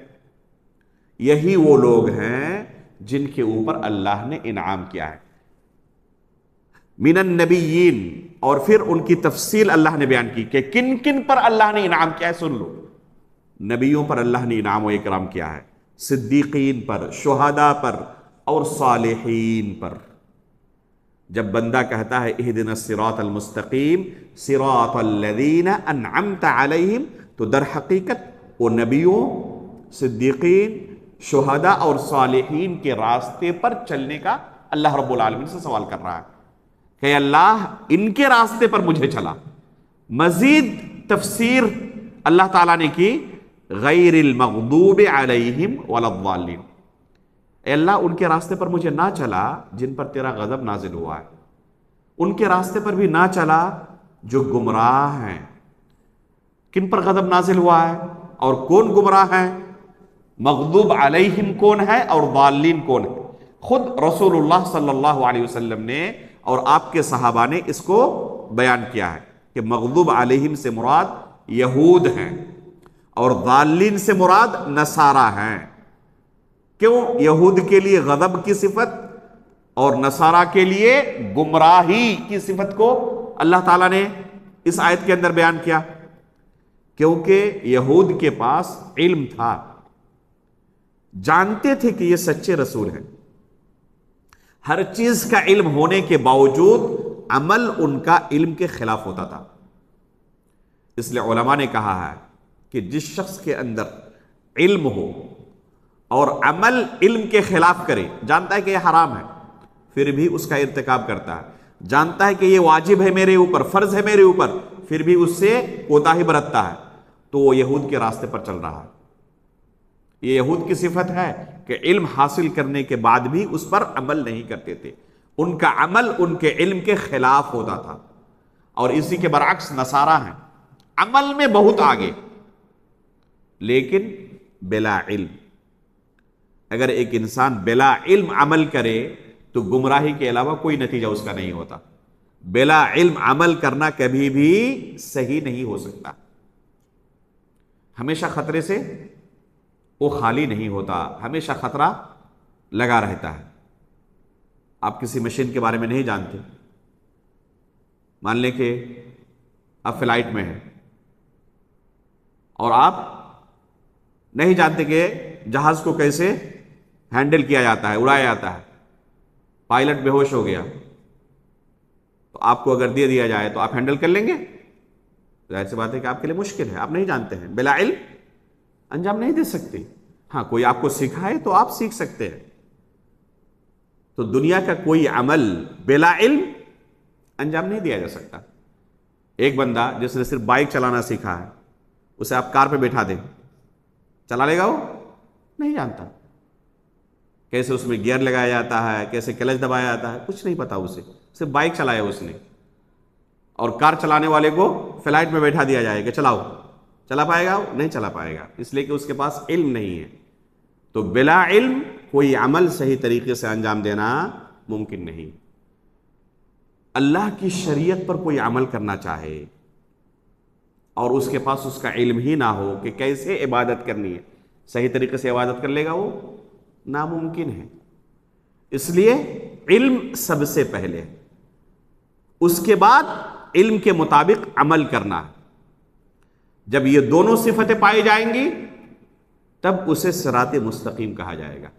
یہی وہ لوگ ہیں جن کے اوپر اللہ نے انعام کیا ہے۔ من النبیین، اور پھر ان کی تفصیل اللہ نے بیان کی کہ کن کن پر اللہ نے انعام کیا ہے۔ سن لو، نبیوں پر اللہ نے انعام و اکرام کیا ہے، صدیقین پر، شہداء پر اور صالحین پر۔ جب بندہ کہتا ہے اہدنا الصراط المستقیم صراط الذین انعمت علیہم، تو در حقیقت وہ نبیوں، صدیقین، شہداء اور صالحین کے راستے پر چلنے کا اللہ رب العالمین سے سوال کر رہا ہے کہ اللہ ان کے راستے پر مجھے چلا. مزید تفسیر اللہ تعالیٰ نے کی غیر المغضوب علیہم ولا الضالین. اے اللہ ان کے راستے پر مجھے نہ چلا جن پر تیرا غضب نازل ہوا ہے، ان کے راستے پر بھی نہ چلا جو گمراہ ہیں. کن پر غضب نازل ہوا ہے اور کون گمراہ ہیں؟ مغضوب علیہم کون ہے اور ضالین کون ہے؟ خود رسول اللہ صلی اللہ علیہ وسلم نے اور آپ کے صحابہ نے اس کو بیان کیا ہے کہ مغضوب علیہم سے مراد یہود ہیں اور ضالین سے مراد نصارہ ہیں. کیوں؟ یہود کے لیے غضب کی صفت اور نصارہ کے لیے گمراہی کی صفت کو اللہ تعالیٰ نے اس آیت کے اندر بیان کیا، کیونکہ یہود کے پاس علم تھا، جانتے تھے کہ یہ سچے رسول ہیں. ہر چیز کا علم ہونے کے باوجود عمل ان کا علم کے خلاف ہوتا تھا. اس لیے علماء نے کہا ہے کہ جس شخص کے اندر علم ہو اور عمل علم کے خلاف کرے، جانتا ہے کہ یہ حرام ہے پھر بھی اس کا ارتکاب کرتا ہے، جانتا ہے کہ یہ واجب ہے میرے اوپر، فرض ہے میرے اوپر، پھر بھی اس سے کوتاہی برتتا ہے، تو وہ یہود کے راستے پر چل رہا ہے. یہ یہود کی صفت ہے کہ علم حاصل کرنے کے بعد بھی اس پر عمل نہیں کرتے تھے، ان کا عمل ان کے علم کے خلاف ہوتا تھا. اور اسی کے برعکس نصارہ ہیں، عمل میں بہت آگے لیکن بلا علم. اگر ایک انسان بلا علم عمل کرے تو گمراہی کے علاوہ کوئی نتیجہ اس کا نہیں ہوتا. بلا علم عمل کرنا کبھی بھی صحیح نہیں ہو سکتا، ہمیشہ خطرے سے وہ خالی نہیں ہوتا، ہمیشہ خطرہ لگا رہتا ہے. آپ کسی مشین کے بارے میں نہیں جانتے، مان لیں کہ آپ فلائٹ میں ہیں اور آپ نہیں جانتے کہ جہاز کو کیسے ہینڈل کیا جاتا ہے، اڑایا جاتا ہے. پائلٹ بے ہوش ہو گیا تو آپ کو اگر دے دیا جائے تو آپ ہینڈل کر لیں گے؟ ظاہر سی بات ہے کہ آپ کے لیے مشکل ہے، آپ نہیں جانتے ہیں، بلا علم انجام نہیں دے سکتے. ہاں کوئی آپ کو سکھائے تو آپ سیکھ سکتے ہیں. تو دنیا کا کوئی عمل بلا علم انجام نہیں دیا جا سکتا. ایک بندہ جس نے صرف بائک چلانا سیکھا ہے، اسے آپ کار پہ بٹھا دیں، چلا لے گا؟ وہ نہیں جانتا کیسے اس میں گیئر لگایا جاتا ہے، کیسے کلچ دبایا جاتا ہے، کچھ نہیں پتا اسے، صرف بائک چلایا اس نے. اور کار چلانے والے کو فلائٹ میں بیٹھا دیا جائے کہ چلاؤ، چلا پائے گا؟ نہیں چلا پائے گا، اس لیے کہ اس کے پاس علم نہیں ہے. تو بلا علم کوئی عمل صحیح طریقے سے انجام دینا ممکن نہیں. اللہ کی شریعت پر کوئی عمل کرنا چاہے اور اس کے پاس اس کا علم ہی نہ ہو کہ کیسے عبادت کرنی ہے، صحیح طریقے سے عبادت کر لے گا؟ وہ ناممکن ہے. اس لیے علم سب سے پہلے، اس کے بعد علم کے مطابق عمل کرنا. جب یہ دونوں صفتیں پائی جائیں گی تب اسے صراط مستقیم کہا جائے گا.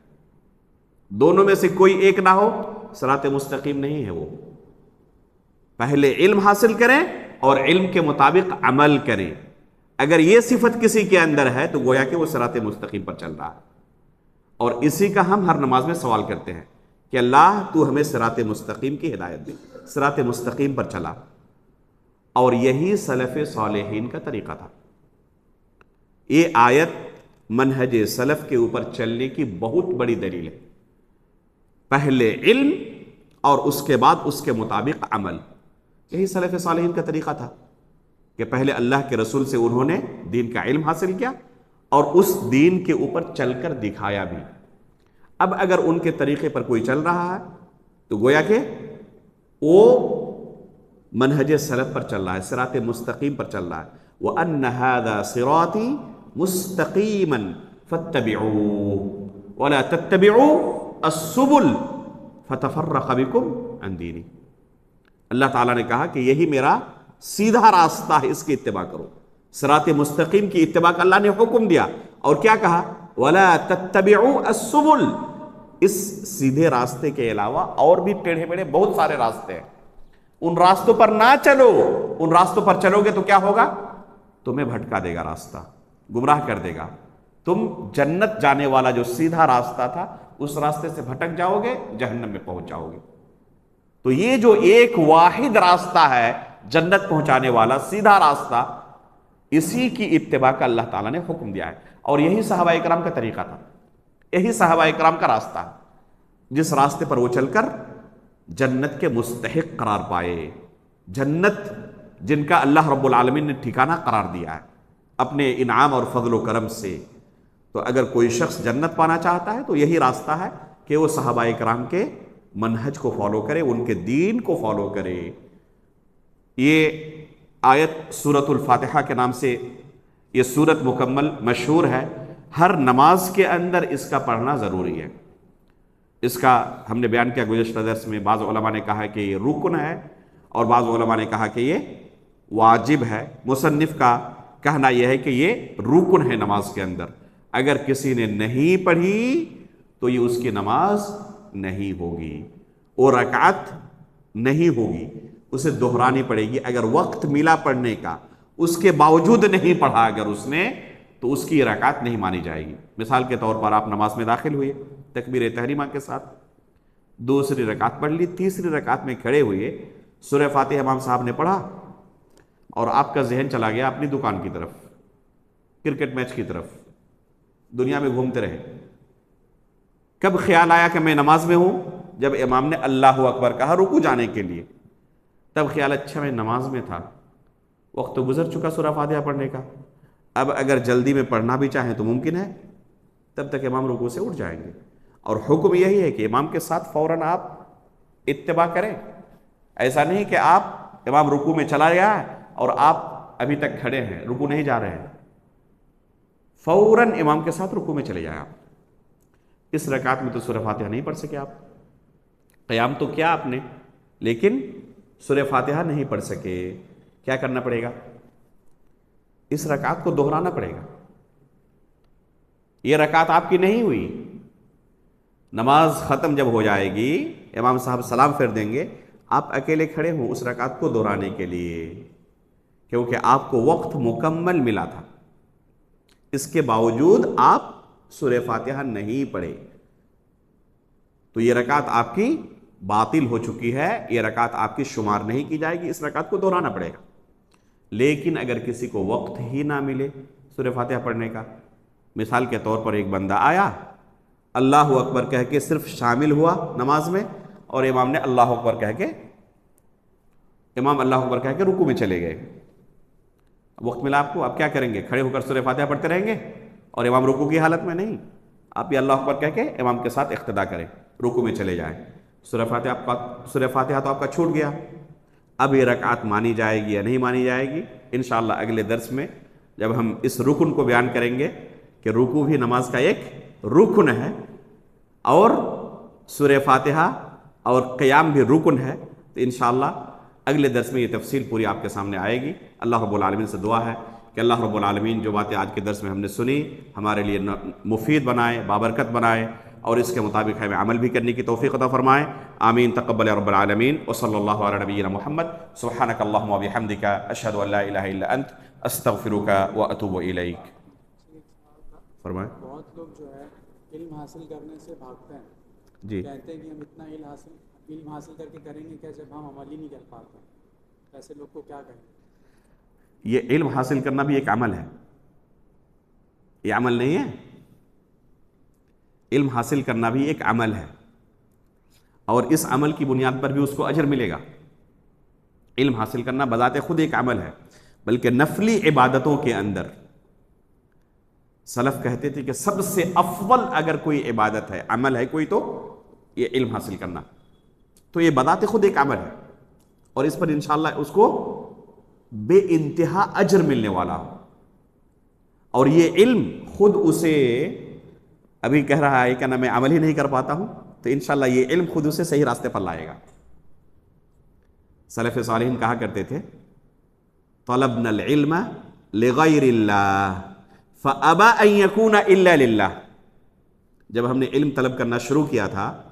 دونوں میں سے کوئی ایک نہ ہو، صراط مستقیم نہیں ہے. وہ پہلے علم حاصل کریں اور علم کے مطابق عمل کریں. اگر یہ صفت کسی کے اندر ہے تو گویا کہ وہ صراط مستقیم پر چل رہا ہے. اور اسی کا ہم ہر نماز میں سوال کرتے ہیں کہ اللہ تو ہمیں صراط مستقیم کی ہدایت دے، صراط مستقیم پر چلا. اور یہی سلف صالحین کا طریقہ تھا. یہ آیت منہج سلف کے اوپر چلنے کی بہت بڑی دلیل ہے. پہلے علم اور اس کے بعد اس کے مطابق عمل. یہی سلف صالحین کا طریقہ تھا کہ پہلے اللہ کے رسول سے انہوں نے دین کا علم حاصل کیا اور اس دین کے اوپر چل کر دکھایا بھی. اب اگر ان کے طریقے پر کوئی چل رہا ہے تو گویا کہ وہ منہج سلف پر چل رہا ہے، صراط مستقیم پر چل رہا ہے. وَأَنَّ هَذَا صِرَاطِي مُسْتَقِيمًا فَاتَّبِعُوهُ وَلَا تَتَّبِعُوا السُّبُلَ فَتَفَرَّقَ بِكُمْ عَنْ دِينِهِ. اللہ تعالیٰ نے کہا کہ یہی میرا سیدھا راستہ ہے، اس کی اتباع کرو. صراط مستقیم کی اتباع کا اللہ نے حکم دیا اور کیا کہا؟ وَلَا تَتَّبِعُوا السُّبُلَ. اس سیدھے راستے کے علاوہ اور بھی ٹیڑھے میڑھے بہت سارے راستے ہیں، ان راستوں پر نہ چلو. ان راستوں پر چلو گے تو کیا ہوگا؟ تمہیں بھٹکا دے گا راستہ، گمراہ کر دے گا. تم جنت جانے والا جو سیدھا راستہ تھا اس راستے سے بھٹک جاؤ گے، جہنم میں پہنچ جاؤ گے۔ تو یہ جو ایک واحد راستہ ہے جنت پہنچانے والا سیدھا راستہ، اسی کی اتباع کا اللہ تعالیٰ نے حکم دیا ہے، اور یہی صحابہ اکرام کا طریقہ تھا، یہی صحابہ اکرام کا راستہ ہے جس راستے پر وہ چل کر جنت کے مستحق قرار پائے، جنت جن کا اللہ رب العالمین نے ٹھکانہ قرار دیا ہے اپنے انعام اور فضل و کرم سے۔ تو اگر کوئی شخص جنت پانا چاہتا ہے تو یہی راستہ ہے کہ وہ صحابہ اکرام کے منہج کو فالو کرے، ان کے دین کو فالو کرے۔ یہ آیت سورۃ الفاتحہ کے نام سے یہ سورت مکمل مشہور ہے، ہر نماز کے اندر اس کا پڑھنا ضروری ہے۔ اس کا ہم نے بیان کیا گزشتہ درس میں، بعض علماء نے کہا کہ یہ رکن ہے اور بعض علماء نے کہا کہ یہ واجب ہے۔ مصنف کا کہنا یہ ہے کہ یہ رکن ہے نماز کے اندر، اگر کسی نے نہیں پڑھی تو یہ اس کی نماز نہیں ہوگی، اور رکعت نہیں ہوگی، اسے دہرانی پڑے گی۔ اگر وقت ملا پڑھنے کا، اس کے باوجود نہیں پڑھا اگر اس نے، تو اس کی رکعت نہیں مانی جائے گی۔ مثال کے طور پر آپ نماز میں داخل ہوئے تکبیر تحریمہ کے ساتھ، دوسری رکعت پڑھ لی، تیسری رکعت میں کھڑے ہوئے سورہ فاتحہ امام صاحب نے پڑھا، اور آپ کا ذہن چلا گیا اپنی دکان کی طرف، کرکٹ میچ کی طرف، دنیا میں گھومتے رہے۔ کب خیال آیا کہ میں نماز میں ہوں؟ جب امام نے اللہ اکبر کہا رکوع جانے کے لیے، تب خیال اچھا میں نماز میں تھا، وقت تو گزر چکا سورہ فاتحہ پڑھنے کا، اب اگر جلدی میں پڑھنا بھی چاہیں تو ممکن ہے، تب تک امام رکوع سے اٹھ جائیں گے۔ اور حکم یہی ہے کہ امام کے ساتھ فوراً آپ اتباع کریں، ایسا نہیں کہ آپ امام رکوع میں چلا گیا ہے اور آپ ابھی تک کھڑے ہیں، رکوع نہیں جا رہے ہیں، فوراً امام کے ساتھ رکوع میں چلے جائیں۔ آپ اس رکعت میں تو سورہ فاتحہ نہیں پڑھ سکے، آپ قیام تو کیا آپ نے، لیکن سورہ فاتحہ نہیں پڑھ سکے، کیا کرنا پڑے گا؟ اس رکعت کو دہرانا پڑے گا۔ یہ رکعت آپ کی نہیں ہوئی، نماز ختم جب ہو جائے گی، امام صاحب سلام پھیر دیں گے، آپ اکیلے کھڑے ہوں اس رکعت کو دہرانے کے لیے، کیونکہ آپ کو وقت مکمل ملا تھا، اس کے باوجود آپ سورہ فاتحہ نہیں پڑھے، تو یہ رکعت آپ کی باطل ہو چکی ہے، یہ رکعت آپ کی شمار نہیں کی جائے گی، اس رکعت کو دہرانا پڑے گا۔ لیکن اگر کسی کو وقت ہی نہ ملے سورہ فاتحہ پڑھنے کا، مثال کے طور پر ایک بندہ آیا، اللہ اکبر کہہ کے صرف شامل ہوا نماز میں، اور امام نے اللہ اکبر کہہ کے رکوع میں چلے گئے، وقت ملا آپ کو، آپ کیا کریں گے؟ کھڑے ہو کر سورہ فاتحہ پڑھتے رہیں گے اور امام رکوع کی حالت میں نہیں، آپ یہ اللہ اکبر کہہ کے امام کے ساتھ اقتداء کریں، رکوع میں چلے جائیں۔ سورہ فاتحہ تو آپ کا چھوٹ گیا، اب یہ رکعت مانی جائے گی یا نہیں مانی جائے گی؟ انشاءاللہ اگلے درس میں جب ہم اس رکن کو بیان کریں گے کہ رکوع بھی نماز کا ایک رکن ہے، اور سورہ فاتحہ اور قیام بھی رکن ہے، تو انشاءاللہ اگلے درس میں یہ تفصیل پوری آپ کے سامنے آئے گی۔ اللہ رب العالمین سے دعا ہے کہ اللہ رب العالمین جو باتیں آج کے درس میں ہم نے سنی ہمارے لیے مفید بنائے، بابرکت بنائے، اور اس کے مطابق ہمیں عمل بھی کرنے کی توفیق عطا فرمائے۔ آمین تقبل رب العالمین، وصلی اللہ علی نبینا محمد، سبحانک اللہم و بحمدک، اشہد ان لا الہ الا انت، استغفرک و اتوب الیک۔ فرمائیں۔ بہت لوگ جو ہے علم حاصل کرنے سے بھاگتے ہیں، جی، کہتے ہیں کہ ہم اتنا علم حاصل کر کے کریں گے کیا جب ہم عمل ہی نہیں کر پاتے، ایسے لوگ کو کیا کہیں؟ یہ علم حاصل کرنا بھی ایک عمل ہے، یہ عمل نہیں ہے، علم حاصل کرنا بھی ایک عمل ہے، اور اس عمل کی بنیاد پر بھی اس کو اجر ملے گا۔ علم حاصل کرنا بذات خود ایک عمل ہے، بلکہ نفلی عبادتوں کے اندر سلف کہتے تھے کہ سب سے افضل اگر کوئی عبادت ہے، عمل ہے کوئی، تو یہ علم حاصل کرنا، تو یہ بذات خود ایک عمل ہے، اور اس پر انشاءاللہ اس کو بے انتہا اجر ملنے والا ہو، اور یہ علم خود اسے ابھی کہہ رہا ہے کہ نا میں عمل ہی نہیں کر پاتا ہوں، تو انشاءاللہ یہ علم خود اسے صحیح راستے پر لائے گا۔ سلف صالحین کہا کرتے تھے طلبنا العلم لغیر اللہ فابى ان يكون الا للہ، جب ہم نے علم طلب کرنا شروع کیا تھا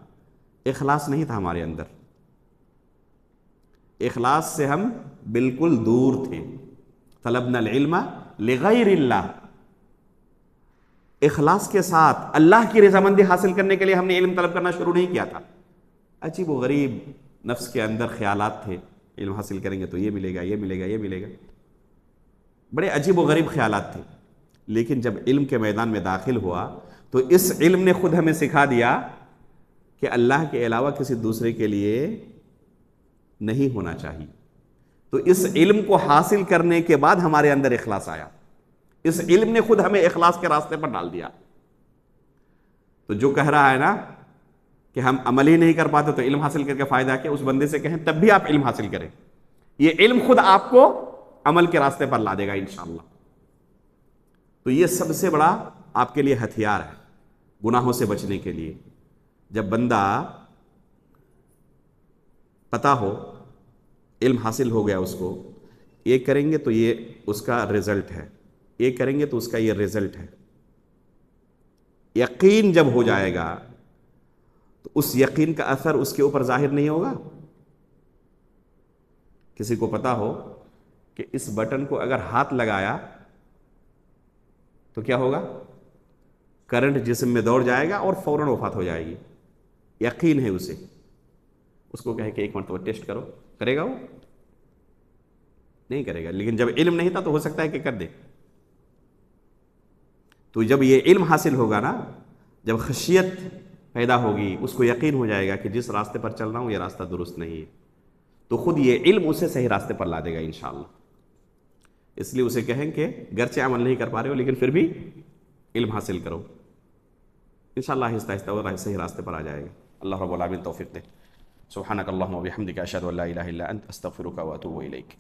اخلاص نہیں تھا ہمارے اندر، اخلاص سے ہم بالکل دور تھے۔ طلبنا العلم لغیر اللہ، اخلاص کے ساتھ اللہ کی رضامندی حاصل کرنے کے لیے ہم نے علم طلب کرنا شروع نہیں کیا تھا. عجیب و غریب نفس کے اندر خیالات تھے، علم حاصل کریں گے تو یہ ملے گا، یہ ملے گا، یہ ملے گا، بڑے عجیب و غریب خیالات تھے. لیکن جب علم کے میدان میں داخل ہوا تو اس علم نے خود ہمیں سکھا دیا کہ اللہ کے علاوہ کسی دوسرے کے لیے نہیں ہونا چاہیے. تو اس علم کو حاصل کرنے کے بعد ہمارے اندر اخلاص آیا. اس علم نے خود ہمیں اخلاص کے راستے پر ڈال دیا. تو جو کہہ رہا ہے نا کہ ہم عمل ہی نہیں کر پاتے تو علم حاصل کر کے فائدہ کیا، اس بندے سے کہیں تب بھی آپ علم حاصل کریں، یہ علم خود آپ کو عمل کے راستے پر لا دے گا انشاءاللہ. تو یہ سب سے بڑا آپ کے لیے ہتھیار ہے گناہوں سے بچنے کے لیے. جب بندہ پتا ہو، علم حاصل ہو گیا اس کو، یہ کریں گے تو یہ اس کا رزلٹ ہے، یہ کریں گے تو اس کا یہ رزلٹ ہے، یقین جب ہو جائے گا تو اس یقین کا اثر اس کے اوپر ظاہر نہیں ہوگا. کسی کو پتا ہو کہ اس بٹن کو اگر ہاتھ لگایا تو کیا ہوگا، کرنٹ جسم میں دوڑ جائے گا اور فوراً وفات ہو جائے گی، یقین ہے اسے. اس کو کہے کہ ایک مرتبہ ٹیسٹ کرو، کرے گا؟ وہ نہیں کرے گا. لیکن جب علم نہیں تھا تو ہو سکتا ہے کہ کر دے. تو جب یہ علم حاصل ہوگا نا، جب خشیت پیدا ہوگی، اس کو یقین ہو جائے گا کہ جس راستے پر چل رہا ہوں یہ راستہ درست نہیں ہے، تو خود یہ علم اسے صحیح راستے پر لا دے گا انشاءاللہ. اس لیے اسے کہیں کہ گرچہ عمل نہیں کر پا رہے ہو لیکن پھر بھی علم حاصل کرو، انشاءاللہ آہستہ آہستہ وہ صحیح راستے پر آ جائے گا. اللہ رب العالمین توفیق دے. سبحانک اللہم و بحمدک، اشہد ان لا الہ الا انت، استغفرک و اتوب الیک.